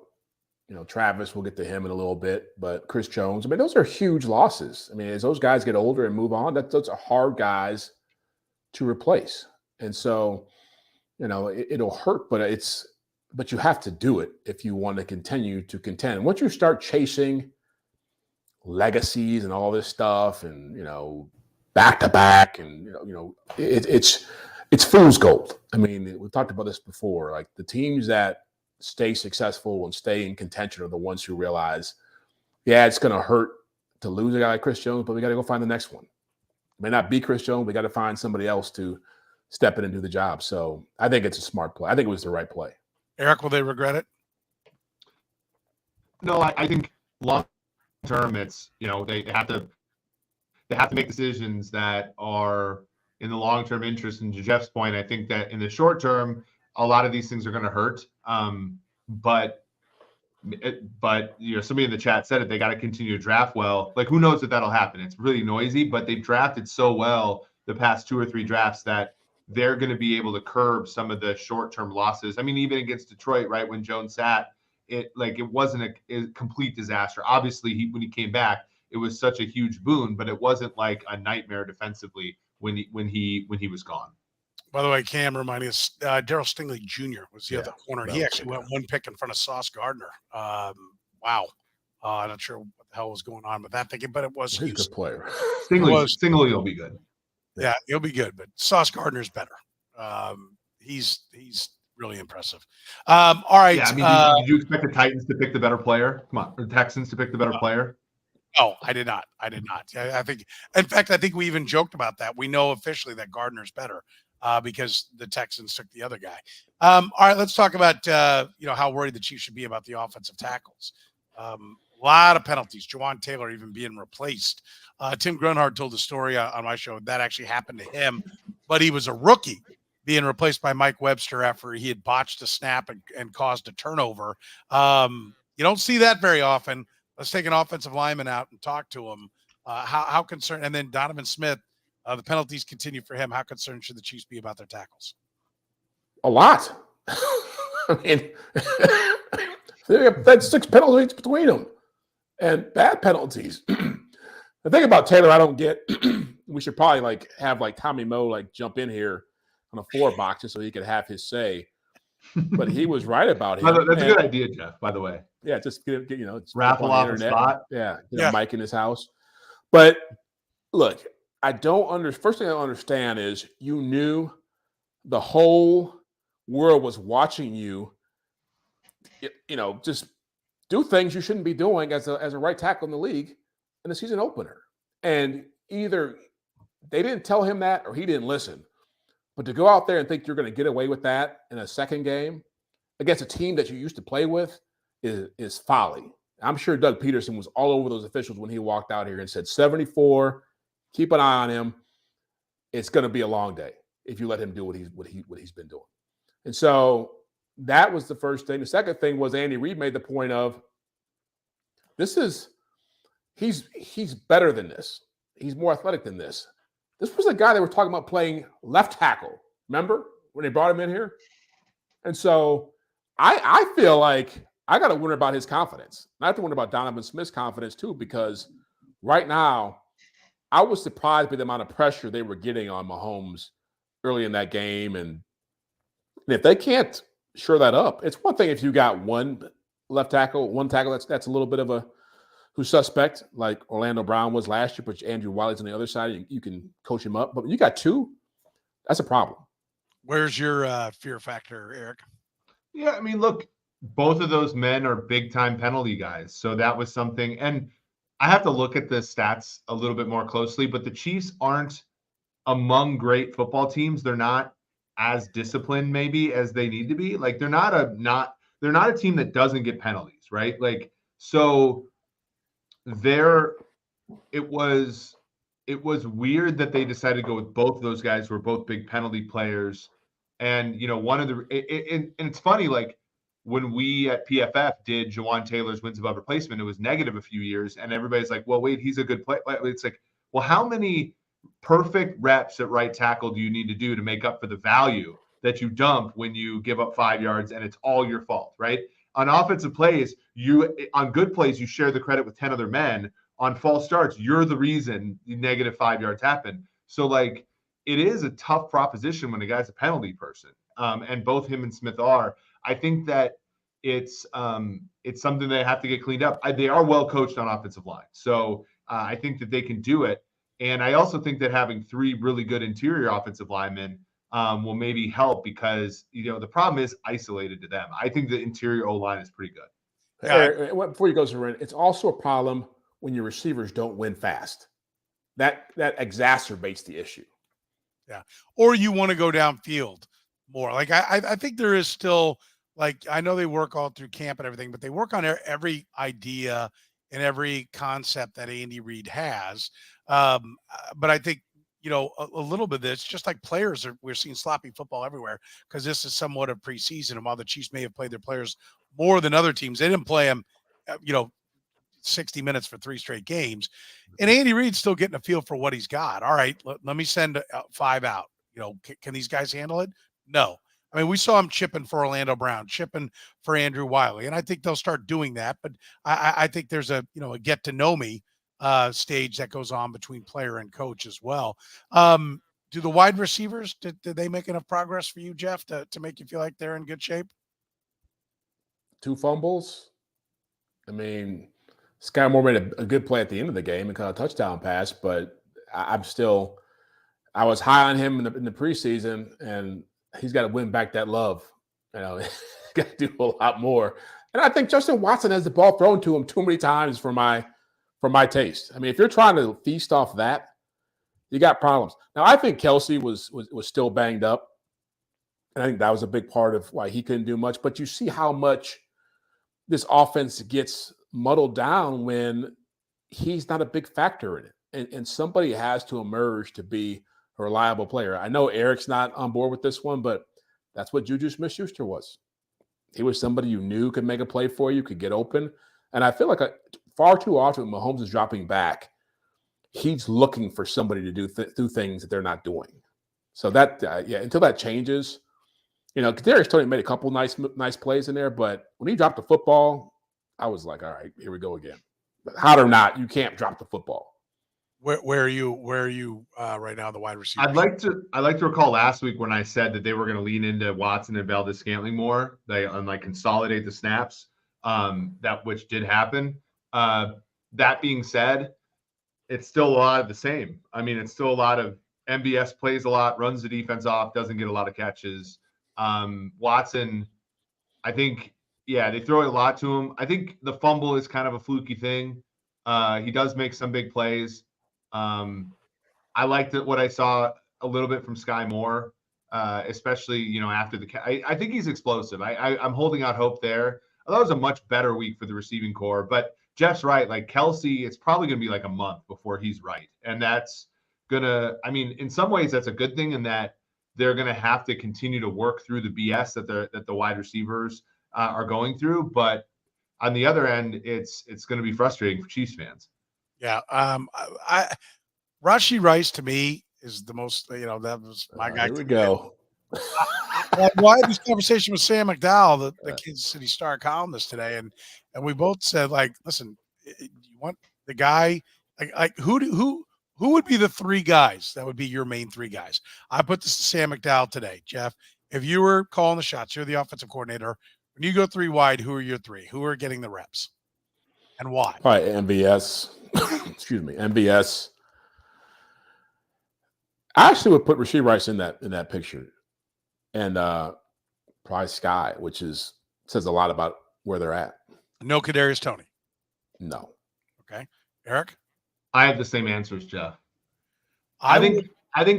C: Travis, we'll get to him in a little bit, but Chris Jones, those are huge losses. As those guys get older and move on, those are hard guys to replace. And so, it'll hurt, but you have to do it if you want to continue to contend. Once you start chasing legacies and all this stuff and, back to back, and it's fool's gold. We've talked about this before. Like, the teams that stay successful and stay in contention are the ones who realize, it's going to hurt to lose a guy like Chris Jones, but we got to go find the next one. It may not be Chris Jones. We got to find somebody else to step in and do the job. So I think it's a smart play. I think it was the right play.
A: Eric, will they regret it?
D: No, I think long term, it's they have to make decisions that are in the long term interest. And to Jeff's point, I think that in the short term, a lot of these things are going to hurt. But somebody in the chat said it. They got to continue to draft well. Like, who knows if that'll happen? It's really noisy, but they've drafted so well the past 2 or 3 drafts that they're going to be able to curb some of the short-term losses. Even against Detroit, right, when Jones sat, it wasn't a complete disaster. Obviously, when he came back, it was such a huge boon, but it wasn't like a nightmare defensively when he was gone.
A: By the way, Cam reminded us, Darryl Stingley Jr. was the other corner. He actually went one pick in front of Sauce Gardner. Wow. I'm not sure what the hell was going on with that thinking, but it was.
C: He's a good player.
D: Stingley will be good.
A: Yeah, he'll be good, but Sauce Gardner's better. He's really impressive. All right.
D: Yeah, did you expect the Titans to pick the better player? Come on, the Texans to pick the better player?
A: No, I did not. I think we even joked about that. We know officially that Gardner's better because the Texans took the other guy. All right, let's talk about how worried the Chiefs should be about the offensive tackles. A lot of penalties. Jawan Taylor even being replaced. Tim Grunhard told the story on my show that actually happened to him, but he was a rookie being replaced by Mike Webster after he had botched a snap and caused a turnover. You don't see that very often. Let's take an offensive lineman out and talk to him. How concerned? And then Donovan Smith, the penalties continue for him. How concerned should the Chiefs be about their tackles?
C: A lot. I mean, that's 6 penalties between them, and bad penalties. The thing about Taylor, I don't get. We should probably have Tommy Moe jump in here on a 4 boxes so he could have his say. But he was right about him.
D: That's a good idea, Jeff. By the way,
C: yeah, just get
D: raffle off the spot.
C: Yeah, get a mic in his house. But look, I don't First thing I don't understand is you knew the whole world was watching you. Just do things you shouldn't be doing as a right tackle in the league in the season opener. And either they didn't tell him that or he didn't listen. But to go out there and think you're going to get away with that in a second game against a team that you used to play with is folly. I'm sure Doug Peterson was all over those officials when he walked out here and said, 74, keep an eye on him. It's going to be a long day if you let him do what he's been doing. And so that was the first thing. The second thing was Andy Reid made the point of he's better than this. He's more athletic than this. This was a guy that we're talking about playing left tackle. Remember when they brought him in here? And so I feel like I got to wonder about his confidence. I have to wonder about Donovan Smith's confidence too, because right now I was surprised by the amount of pressure they were getting on Mahomes early in that game. And if they can't shore that up, it's one thing if you got one tackle that's a little bit of a who's suspect, like Orlando Brown was last year, but Andrew Wiley's on the other side. You can coach him up. But when you got 2, that's a problem.
A: Where's your fear factor, Eric?
D: Yeah, I mean, look, both of those men are big-time penalty guys. So that was something. And I have to look at the stats a little bit more closely, but the Chiefs aren't among great football teams. They're not as disciplined maybe as they need to be. They're not a team that doesn't get penalties, right? So it was weird that they decided to go with both of those guys who are both big penalty players. And one of the and it's funny, when we at PFF did Jawan Taylor's wins above replacement, it was negative a few years, and everybody's like, well, wait, he's a good player. It's like, well, how many perfect reps at right tackle do you need to do to make up for the value that you dump when you give up 5 yards and it's all your fault, right? On offensive plays, on good plays, you share the credit with 10 other men. On false starts, you're the reason the negative 5 yards happen. So it is a tough proposition when a guy's a penalty person. And both him and Smith are. I think that it's something they have to get cleaned up. They are well coached on offensive line. So I think that they can do it. And I also think that having 3 really good interior offensive linemen will maybe help because, the problem is isolated to them. I think the interior O-line is pretty good.
C: Eric, before you go, Soren, it's also a problem when your receivers don't win fast. That exacerbates the issue.
A: Yeah. Or you want to go downfield more. I think there is still, I know they work all through camp and everything, but they work on every idea and every concept that Andy Reid has. But I think, a little bit of this, just like players we're seeing sloppy football everywhere because this is somewhat of preseason. And while the Chiefs may have played their players more than other teams, they didn't play them, 60 minutes for 3 straight games. And Andy Reid's still getting a feel for what he's got. All right, let me send 5 out. Can these guys handle it? No. I mean, we saw him chipping for Orlando Brown, chipping for Andrew Wiley, and I think they'll start doing that. But I think there's a get to know me stage that goes on between player and coach as well. Do the wide receivers did they make enough progress for you, Jeff, to make you feel like they're in good shape?
C: 2 fumbles. I mean, Sky Moore made a good play at the end of the game and kind of touchdown pass, but I was high on him in the preseason, and he's got to win back that love. He's got to do a lot more. And I think Justin Watson has the ball thrown to him too many times for my taste. I mean, if you're trying to feast off that, you got problems. Now, I think Kelce was still banged up, and I think that was a big part of why he couldn't do much. But you see how much this offense gets muddled down when he's not a big factor in it. And somebody has to emerge to be a reliable player. I know Eric's not on board with this one, but that's what Juju Smith-Schuster was. He was somebody you knew could make a play for you, could get open. And I feel like far too often when Mahomes is dropping back, he's looking for somebody to do things that they're not doing. So that, until that changes, Kadarius Toney made a couple nice plays in there, but when he dropped the football, I was like, all right, here we go again. But hot or not, you can't drop the football.
A: Where are you right now, the wide receiver?
D: I'd like to recall last week when I said that they were going to lean into Watson and Valdez-Scantling more, and consolidate the snaps. Which did happen. That being said, it's still a lot of the same. I mean, it's still a lot of MVS plays a lot, runs the defense off, doesn't get a lot of catches. Watson, I think, they throw a lot to him. I think the fumble is kind of a fluky thing. He does make some big plays. I liked what I saw a little bit from Sky Moore, especially, after I think he's explosive. I'm holding out hope there. I thought it was a much better week for the receiving core, but Jeff's right. Like Kelce, it's probably going to be like a month before he's right. And that's in some ways that's a good thing in that they're going to have to continue to work through the BS that the wide receivers are going through. But on the other end, it's going to be frustrating for Chiefs fans.
A: Yeah. Rashee Rice to me is the most, that was my guy.
C: Here we go.
A: I had this conversation with Sam McDowell, the Kansas City Star columnist today, and we both said, listen, you want the guy who would be the three guys that would be your main three guys? I put this to Sam McDowell today, Jeff. If you were calling the shots, you're the offensive coordinator. When you go three wide, who are your three? Who are getting the reps, and why?
C: All right, MVS. Excuse me, MVS. I actually would put Rashee Rice in that picture. And probably Sky, which says a lot about where they're at.
A: No Kadarius Toney.
C: No.
A: Okay. Eric?
D: I have the same answer as Jeff. I think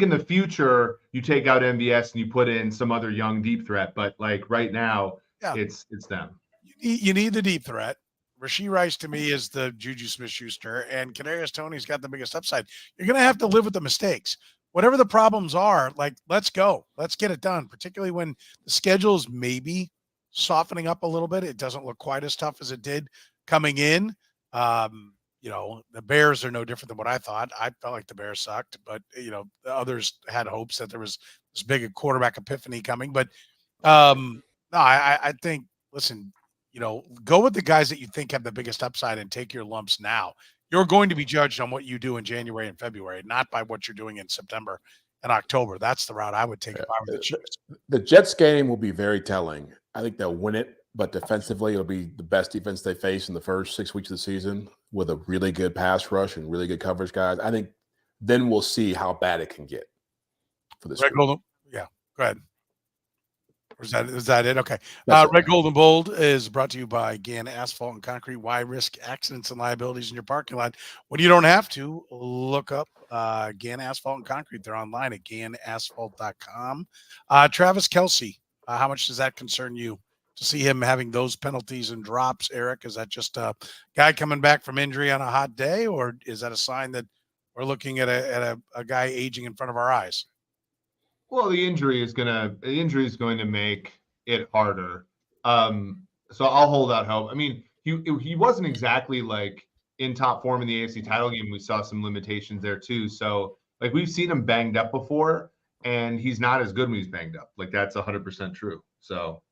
D: in the future you take out MVS and you put in some other young deep threat, but right now it's them.
A: You need the deep threat. Rashee Rice to me is the Juju Smith-Schuster, and Kadarius Toney's got the biggest upside. You're going to have to live with the mistakes. Whatever the problems are, let's go. Let's get it done, particularly when the schedule is maybe softening up a little bit. It doesn't look quite as tough as it did coming in. The Bears are no different than what I thought. I felt like the Bears sucked, but, the others had hopes that there was this big quarterback epiphany coming. But, no, I think, listen, go with the guys that you think have the biggest upside and take your lumps now. You're going to be judged on what you do in January and February, not by what you're doing in September and October. That's the route I would take if I were the Chiefs.
C: The Jets game will be very telling. I think they'll win it, but defensively it'll be the best defense they face in the first 6 weeks of the season with a really good pass rush and really good coverage guys. I think then we'll see how bad it can get for this.
A: Yeah, go ahead. Or is that it? Okay. Red Gold and Bold is brought to you by Gann Asphalt and Concrete. Why risk accidents and liabilities in your parking lot when you don't have to? Look up Gann Asphalt and Concrete. They're online at GannAsphalt.com. Travis Kelce, how much does that concern you to see him having those penalties and drops, Eric? Is that just a guy coming back from injury on a hot day, or is that a sign that we're looking at a guy aging in front of our eyes?
D: Well, the injury is going to make it harder. So I'll hold out hope. I mean, he wasn't exactly in top form in the AFC title game. We saw some limitations there too. So we've seen him banged up before, and he's not as good when he's banged up. That's 100% true. So,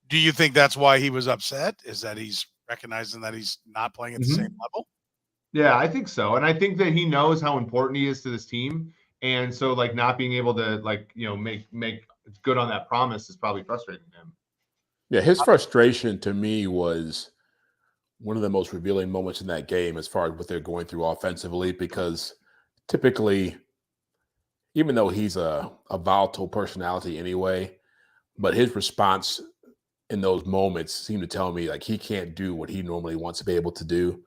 A: do you think that's why he was upset? Is that he's recognizing that he's not playing at the same level?
D: Yeah, I think so, and I think that he knows how important he is to this team. And so, not being able to, make good on that promise is probably frustrating him.
C: Yeah, his frustration to me was one of the most revealing moments in that game as far as what they're going through offensively, because typically, even though he's a volatile personality anyway, but his response in those moments seemed to tell me he can't do what he normally wants to be able to do.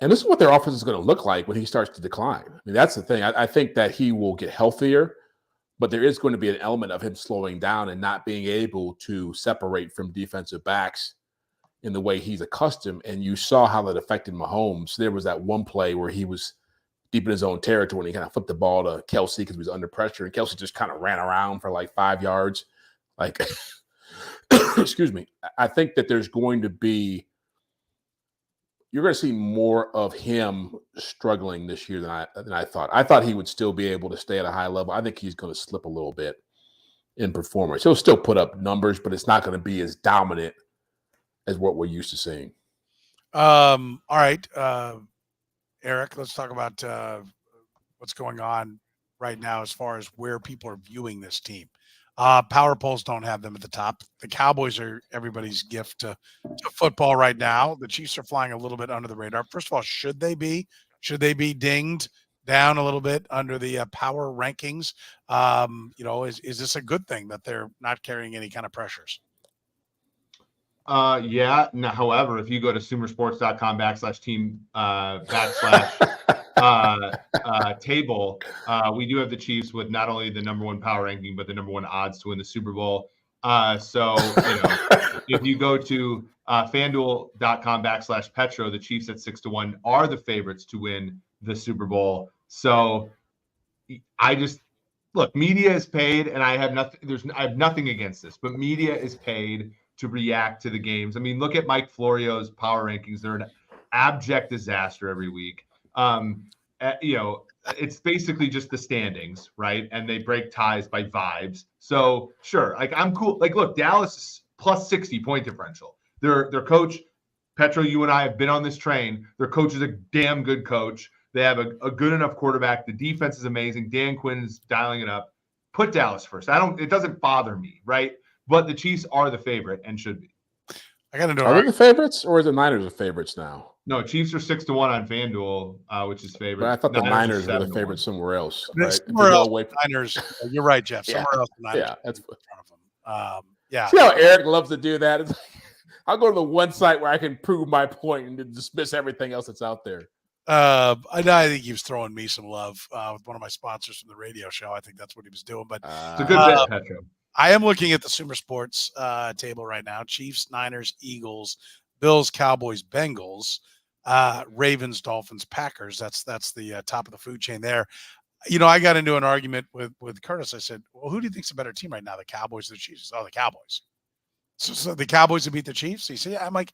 C: And this is what their offense is going to look like when he starts to decline. I mean, that's the thing. I think that he will get healthier, but there is going to be an element of him slowing down and not being able to separate from defensive backs in the way he's accustomed. And you saw how that affected Mahomes. There was that one play where he was deep in his own territory, and he kind of flipped the ball to Kelce because he was under pressure, and Kelce just kind of ran around for like 5 yards. Like, excuse me. I think that there's going to be you're going to see more of him struggling this year than I thought. I thought he would still be able to stay at a high level. I think he's going to slip a little bit in performance. He'll still put up numbers, but it's not going to be as dominant as what we're used to seeing.
A: All right, Eric, let's talk about what's going on right now as far as where people are viewing this team. Power polls don't have them at the top. The Cowboys are everybody's gift to football right now. The Chiefs are flying a little bit under the radar. First of all, should they be? Should they be dinged down a little bit under the power rankings? Is this a good thing that they're not carrying any kind of pressures?
D: Yeah. No, however, if you go to sumersports.com/team table, we do have the Chiefs with not only the number one power ranking, but the number one odds to win the Super Bowl. So if you go to FanDuel.com/Petro, the Chiefs at 6-1 are the favorites to win the Super Bowl. So I just look, media is paid, and I have nothing against this, but media is paid to react to the games. I mean, look at Mike Florio's power rankings. They're an abject disaster every week. It's basically just the standings, right? And they break ties by vibes. So sure, like I'm cool. Like, look, Dallas is plus 60 point differential. Their coach, Petro, you and I have been on this train. Their coach is a damn good coach. They have a good enough quarterback. The defense is amazing. Dan Quinn is dialing it up. Put Dallas first. It doesn't bother me, right? But the Chiefs are the favorite and should be.
A: I got to know.
C: Are they the favorites, or is the Niners the favorients now?
D: No, Chiefs are 6-1 on FanDuel, which is favorite.
C: But I thought the Niners were the favorite somewhere else. Right?
A: Somewhere else, Niners. You're right, Jeff. Somewhere else, the Niners.
C: Yeah, that's in
A: front of them. Yeah.
C: See how Eric loves to do that? It's like, I'll go to the one site where I can prove my point and dismiss everything else that's out there.
A: I think he was throwing me some love with one of my sponsors from the radio show. I think that's what he was doing. But
D: it's a good bet, Petro.
A: I am looking at the Sumer Sports table right now. Chiefs, Niners, Eagles, Bills, Cowboys, Bengals, Ravens, Dolphins, Packers. That's the top of the food chain there. I got into an argument with Curtis. I said, well, who do you think's a better team right now, the Cowboys or the Chiefs? Oh, the Cowboys. So the Cowboys have beat the Chiefs. So you see, I'm like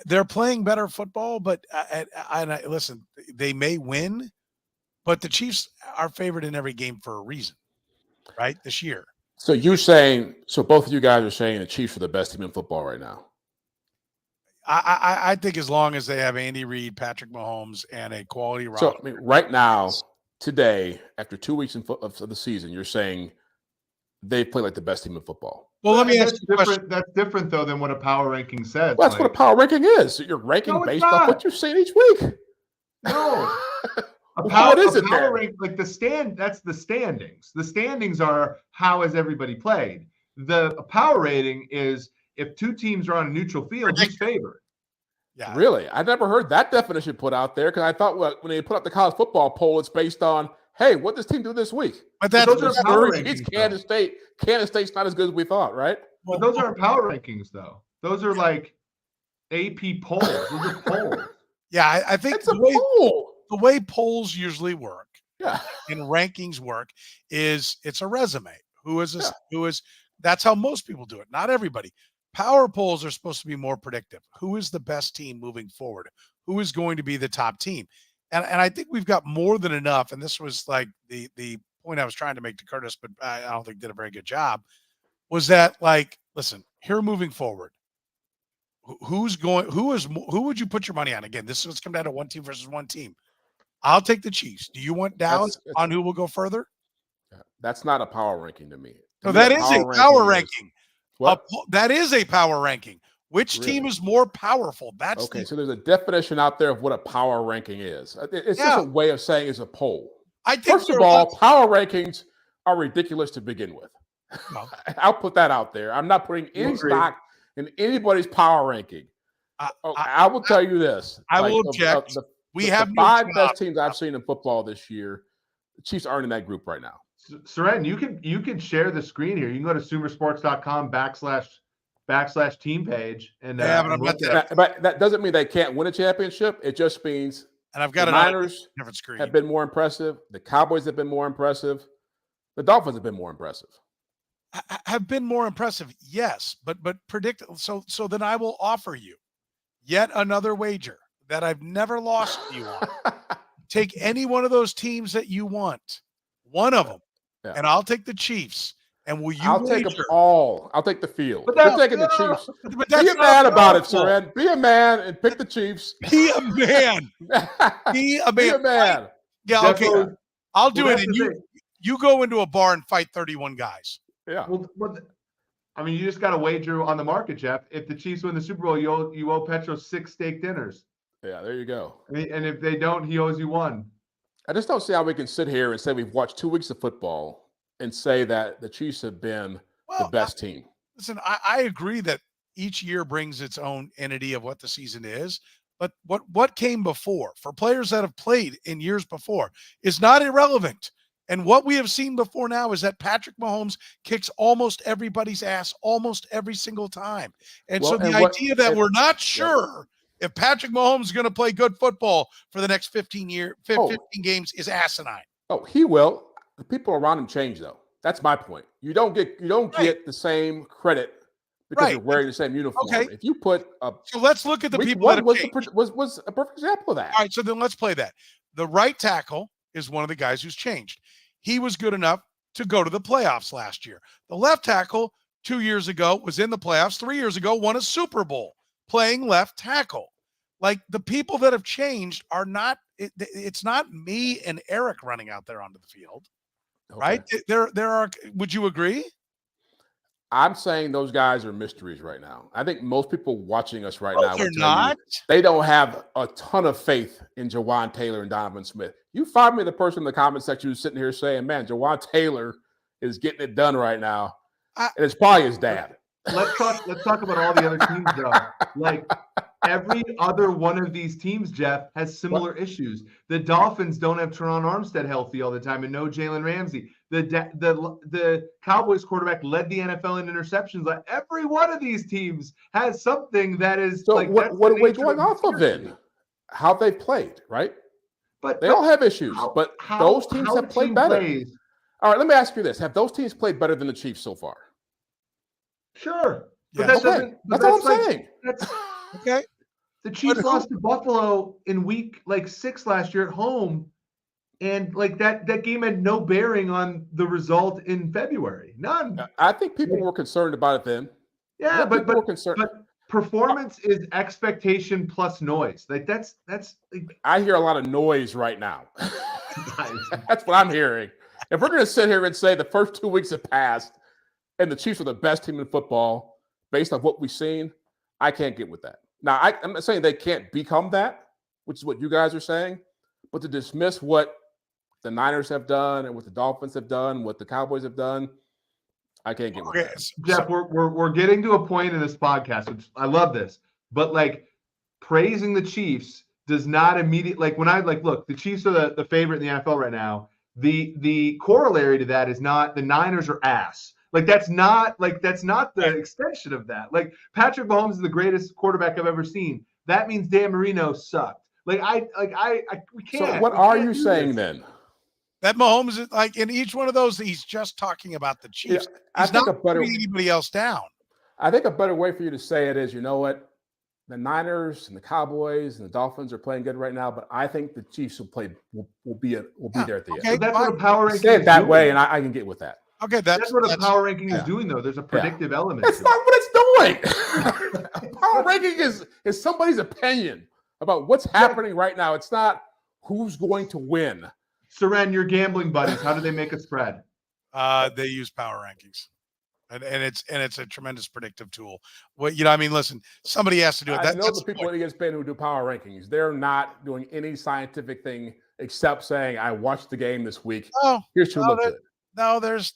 A: they're playing better football, but listen, they may win, but the Chiefs are favored in every game for a reason. Right, this year.
C: So you're saying, both of you guys are saying the Chiefs are the best team in football right now?
A: I think as long as they have Andy Reid, Patrick Mahomes, and a quality roster.
C: So right now, today, after 2 weeks of the season, you're saying they play like the best team in football.
A: Well, let me ask you a question.
D: That's different, though, than what a power ranking says.
C: Well, that's what a power ranking is. You're ranking based off what you're seeing each week.
D: No.
C: What is it there?
D: Rank, like that's the standings. The standings are how has everybody played. The power rating is if two teams are on a neutral field, who's favored.
C: Yeah. Really? I never heard that definition put out there because I thought when they put up the college football poll, it's based on, hey, what does this team do this week?
A: But those
D: are power rankings.
C: Kansas State. Kansas State's not as good as we thought, right?
D: Well, those aren't power rankings, though. Those are like AP polls. Those are polls.
A: Yeah, I think the way polls usually work, and rankings work, is it's a resume. That's how most people do it. Not everybody. Power polls are supposed to be more predictive. Who is the best team moving forward? Who is going to be the top team? And I think we've got more than enough. And this was like the point I was trying to make to Curtis, but I don't think did a very good job. Was that listen, here moving forward, who would you put your money on? Again, let's come down to one team versus one team. I'll take the Chiefs. Do you want Dallas on who will go further?
C: That's not a power ranking to me.
A: No, that is a power ranking. That is a power ranking. Which team is more powerful? That's
C: okay. So there's a definition out there of what a power ranking is. It's just a way of saying it's a poll.
A: I think
C: First of all, power rankings are ridiculous to begin with. No. I'll put that out there. I'm not putting any stock in anybody's power ranking. I will tell you this.
A: I will object. We have
C: the five best teams I've seen in football this year. The Chiefs aren't in that group right now.
D: Soren, you can share the screen here. You can go to sumersports.com/team page and
C: but that doesn't mean they can't win a championship. It just means
A: And I've got
C: The
A: another
C: Niners
A: different screen.
C: have been more impressive. The Cowboys have been more impressive. The Dolphins have been more impressive.
A: Have been more impressive, yes, but predict. So then I will offer you yet another wager that I've never lost to you on. Take any one of those teams that you want, one of them, and I'll take the Chiefs. And will you
C: I'll
A: wager?
C: take them all. I'll take the field.
D: But
C: You're taking the Chiefs.
A: But
C: Be a man about it, Soren. Be a man and pick the Chiefs.
A: Be a man. Be a man.
C: Be a man.
A: Yeah,
D: That's
A: okay.
D: what-
A: I'll do
D: well,
A: it. And you go into a bar and fight 31 guys.
C: Yeah.
D: Well, I mean, you just got to wager on the market, Jeff. If the Chiefs win the Super Bowl, you owe Petro 6 steak dinners.
C: Yeah, there you go.
D: And if they don't, he owes you 1.
C: I just don't see how we can sit here and say we've watched 2 weeks of football and say that the Chiefs have been the best team.
A: Listen, I agree that each year brings its own entity of what the season is. But what came before, for players that have played in years before, is not irrelevant. And what we have seen before now is that Patrick Mahomes kicks almost everybody's ass almost every single time. And so the idea that we're not sure if Patrick Mahomes is going to play good football for the next 15 games is asinine.
C: Oh, he will. The people around him change, though. That's my point. You don't get the same credit because you're wearing the same uniform.
A: Okay.
C: If you put so
A: let's look at the people that
C: was a perfect example of that.
A: All right, so then let's play that. The right tackle is one of the guys who's changed. He was good enough to go to the playoffs last year. The left tackle 2 years ago was in the playoffs. 3 years ago won a Super Bowl playing left tackle. Like, the people that have changed are not. It's not me and Eric running out there onto the field, right? There are. Would you agree?
C: I'm saying those guys are mysteries right now. I think most people watching us right now
A: They're not.
C: They don't have a ton of faith in Jawan Taylor and Donovan Smith. You find me the person in the comment section who's sitting here saying, man, Jawan Taylor is getting it done right now. And it's probably his dad.
D: Let's talk about all the other teams, though. Like, every other one of these teams, Jeff, has similar issues. The Dolphins don't have Teron Armstead healthy all the time and no Jalen Ramsey. The Cowboys quarterback led the NFL in interceptions. Like, every one of these teams has something that is
C: so
D: like.
C: What are we going off of then? How they played, right?
D: But
C: they all have issues. But those teams have played better. All right, let me ask you this: have those teams played better than the Chiefs so far?
D: Sure.
C: But that doesn't. That's all I'm saying.
D: That's
A: okay.
D: The Chiefs lost to Buffalo in week 6 last year at home. And that game had no bearing on the result in February. None.
C: I think people were concerned about it then.
D: Yeah, but performance is expectation plus noise. That's
C: I hear a lot of noise right now. That's what I'm hearing. If we're going to sit here and say the first 2 weeks have passed and the Chiefs are the best team in football based on what we've seen, I can't get with that. Now, I'm not saying they can't become that, which is what you guys are saying, but to dismiss what the Niners have done and what the Dolphins have done, what the Cowboys have done, I can't get with that.
D: Jeff, we're getting to a point in this podcast, which I love this, but praising the Chiefs does not immediately look, the Chiefs are the favorite in the NFL right now. The corollary to that is not the Niners are ass. That's not the extension of that. Patrick Mahomes is the greatest quarterback I've ever seen. That means Dan Marino sucked. We can't.
C: So what are you saying then?
A: That Mahomes is in each one of those, he's just talking about the Chiefs.
C: Yeah,
A: he's not putting anybody else down.
C: I think a better way for you to say it is, you know what? The Niners and the Cowboys and the Dolphins are playing good right now, but I think the Chiefs will be there at the end.
D: So that's what a power ranking
C: say it that
D: doing.
C: way, and I can get with that.
A: Okay,
D: that's what a power ranking is doing, though. There's a predictive element.
C: That's not what it's doing. A power ranking is somebody's opinion about what's happening right now. It's not who's going to win.
D: Soren, your gambling buddies, how do they make a spread?
A: They use power rankings. And it's a tremendous predictive tool. Well, listen, somebody has to do it.
C: I know the people at ESPN who do power rankings. They're not doing any scientific thing except saying, I watched the game this week.
A: Oh,
C: here's who looked good.
A: There's.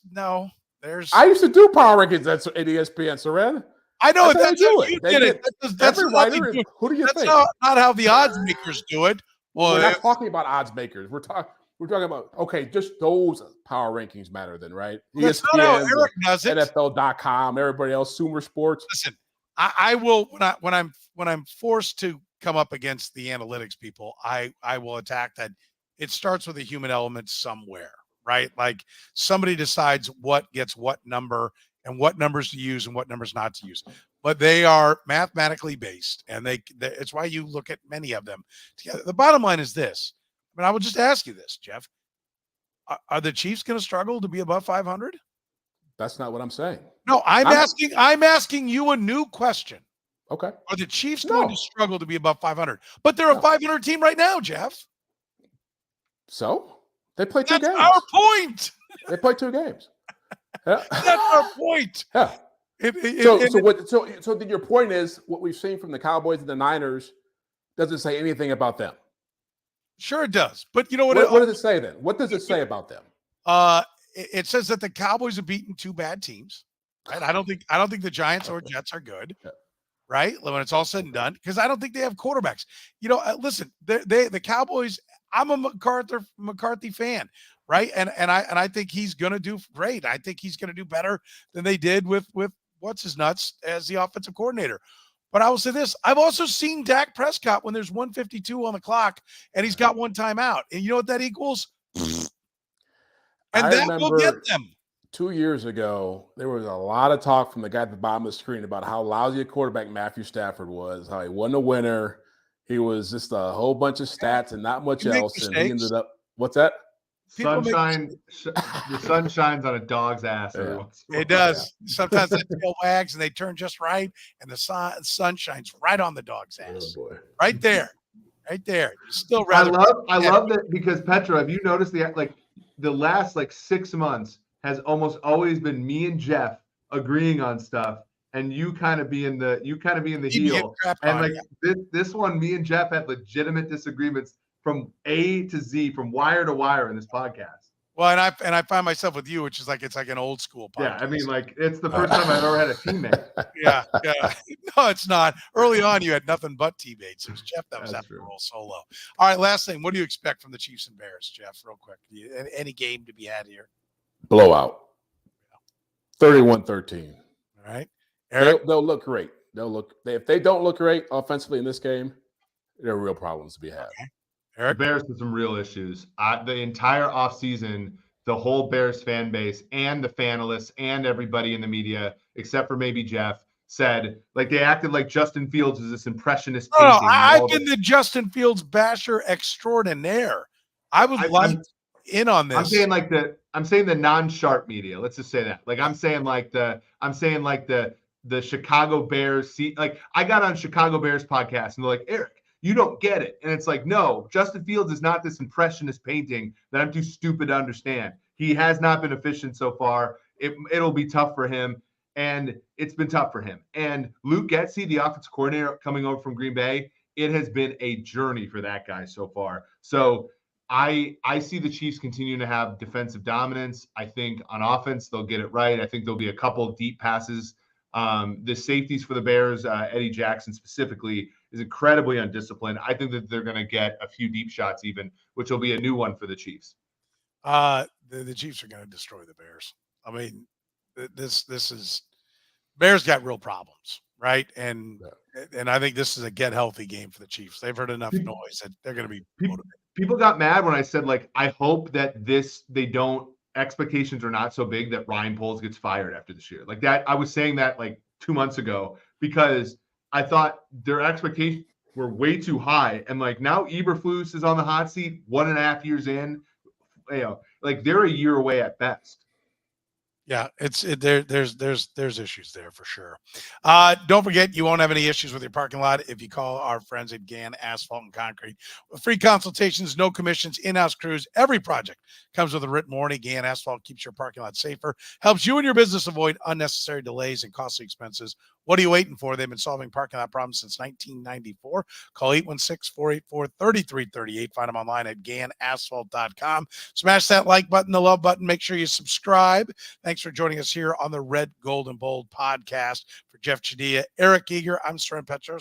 C: I used to do power rankings at ESPN, Soren.
A: I know
C: that's
A: how you did it. That's
C: every writer. Who do you think?
A: Not how the odds makers do it. Well,
C: we're not talking about odds makers. We're talking about just those power rankings matter then, right?
A: That's not how Eric does it.
C: NFL.com, everybody else, Sumer Sports.
A: Listen, I will when I'm forced to come up against the analytics people, I will attack that. It starts with a human element somewhere, right? Like somebody decides what gets what number and what numbers to use and what numbers not to use. But they are mathematically based, and it's why you look at many of them together. The bottom line is this. I mean, I will just ask you this, Jeff. Are the Chiefs going to struggle to be above 500?
C: That's not what I'm saying.
A: No, I'm asking you a new question.
C: Okay.
A: Are the Chiefs going to struggle to be above 500? But they're a 500 team right now, Jeff.
C: So they play two games.
A: That's our point.
C: They play 2 games. Yeah.
A: That's our point.
C: Yeah. So then your point is what we've seen from the Cowboys and the Niners doesn't say anything about them.
A: Sure it does. But you know what?
C: What does it say then? What does it say about them?
A: It says that the Cowboys have beaten 2 bad teams. Right? I don't think the Giants or Jets are good. Yeah. Right? When it's all said and done, because I don't think they have quarterbacks. Listen, the Cowboys. I'm a McCarthy fan, right? And I think he's going to do great. I think he's going to do better than they did with what's his nuts as the offensive coordinator. But I will say this: I've also seen Dak Prescott when there's 152 on the clock and he's got 1 timeout, and you know what that equals? And that will get them.
C: 2 years ago, there was a lot of talk from the guy at the bottom of the screen about how lousy a quarterback Matthew Stafford was, how he wasn't a winner. He was just a whole bunch of stats and not much else. And he ended up, what's that?
D: The sun shines on a dog's ass.
C: Yeah.
A: It does. Yeah. Sometimes the tail wags and they turn just right, and the sun shines right on the dog's ass.
C: Oh boy.
A: Right there. Still
D: I love that because Petro, have you noticed the last 6 months has almost always been me and Jeff agreeing on stuff, and you kind of being the heel. And this one, me and Jeff had legitimate disagreements from A to Z, from wire to wire in this podcast.
A: Well, and I find myself with you, which is it's like an old school podcast.
D: Yeah, I mean, it's the first time I've ever had a teammate.
A: Yeah. No, it's not. Early on, you had nothing but teammates. It was Jeff that was having to roll solo. All right, last thing. What do you expect from the Chiefs and Bears, Jeff? Real quick. Any game to be had here?
C: Blowout. 31-13.
A: All right. Eric?
C: They'll look great. If they don't look great offensively in this game, there are real problems to be had.
A: Okay. Eric?
D: The Bears have some real issues. The entire offseason, the whole Bears fan base and the fanalists and everybody in the media, except for maybe Jeff, said they acted like Justin Fields is this impressionist painting.
A: I've been the Justin Fields basher extraordinaire. I would like in on this.
D: I'm saying the non-sharp media. Let's just say that. I'm saying the Chicago Bears. I got on Chicago Bears podcast and they're like, Eric, you don't get it. And it's no, Justin Fields is not this impressionist painting that I'm too stupid to understand. He has not been efficient so far. It'll be tough for him. And it's been tough for him. And Luke Getsy, the offensive coordinator coming over from Green Bay, it has been a journey for that guy so far. So I see the Chiefs continuing to have defensive dominance. I think on offense, they'll get it right. I think there'll be a couple of deep passes. The safeties for the Bears, Eddie Jackson specifically, is incredibly undisciplined. I think that they're going to get a few deep shots even, which will be a new one for the Chiefs.
A: The Chiefs are going to destroy the Bears. I mean, this is Bears got real problems, right? And I think this is a get healthy game for the Chiefs. They've heard enough noise that they're going to be motivated.
D: People got mad when I said I hope that expectations are not so big that Ryan Poles gets fired after this year. That I was saying that 2 months ago because I thought their expectations were way too high. And now Eberflus is on the hot seat 1.5 years in. They're a year away at best.
A: Yeah, there's issues there for sure. Don't forget, you won't have any issues with your parking lot if you call our friends at Gann Asphalt and Concrete. With free consultations, no commissions, in-house crews. Every project comes with a written warranty. Gann Asphalt keeps your parking lot safer, helps you and your business avoid unnecessary delays and costly expenses. What are you waiting for? They've been solving parking lot problems since 1994. Call 816-484-3338. Find them online at GannAsphalt.com. Smash that like button, the love button. Make sure you subscribe. Thanks for joining us here on the Red, Gold, and Bold podcast. For Jeff Chadiha, Eric Eager, I'm Soren Petro.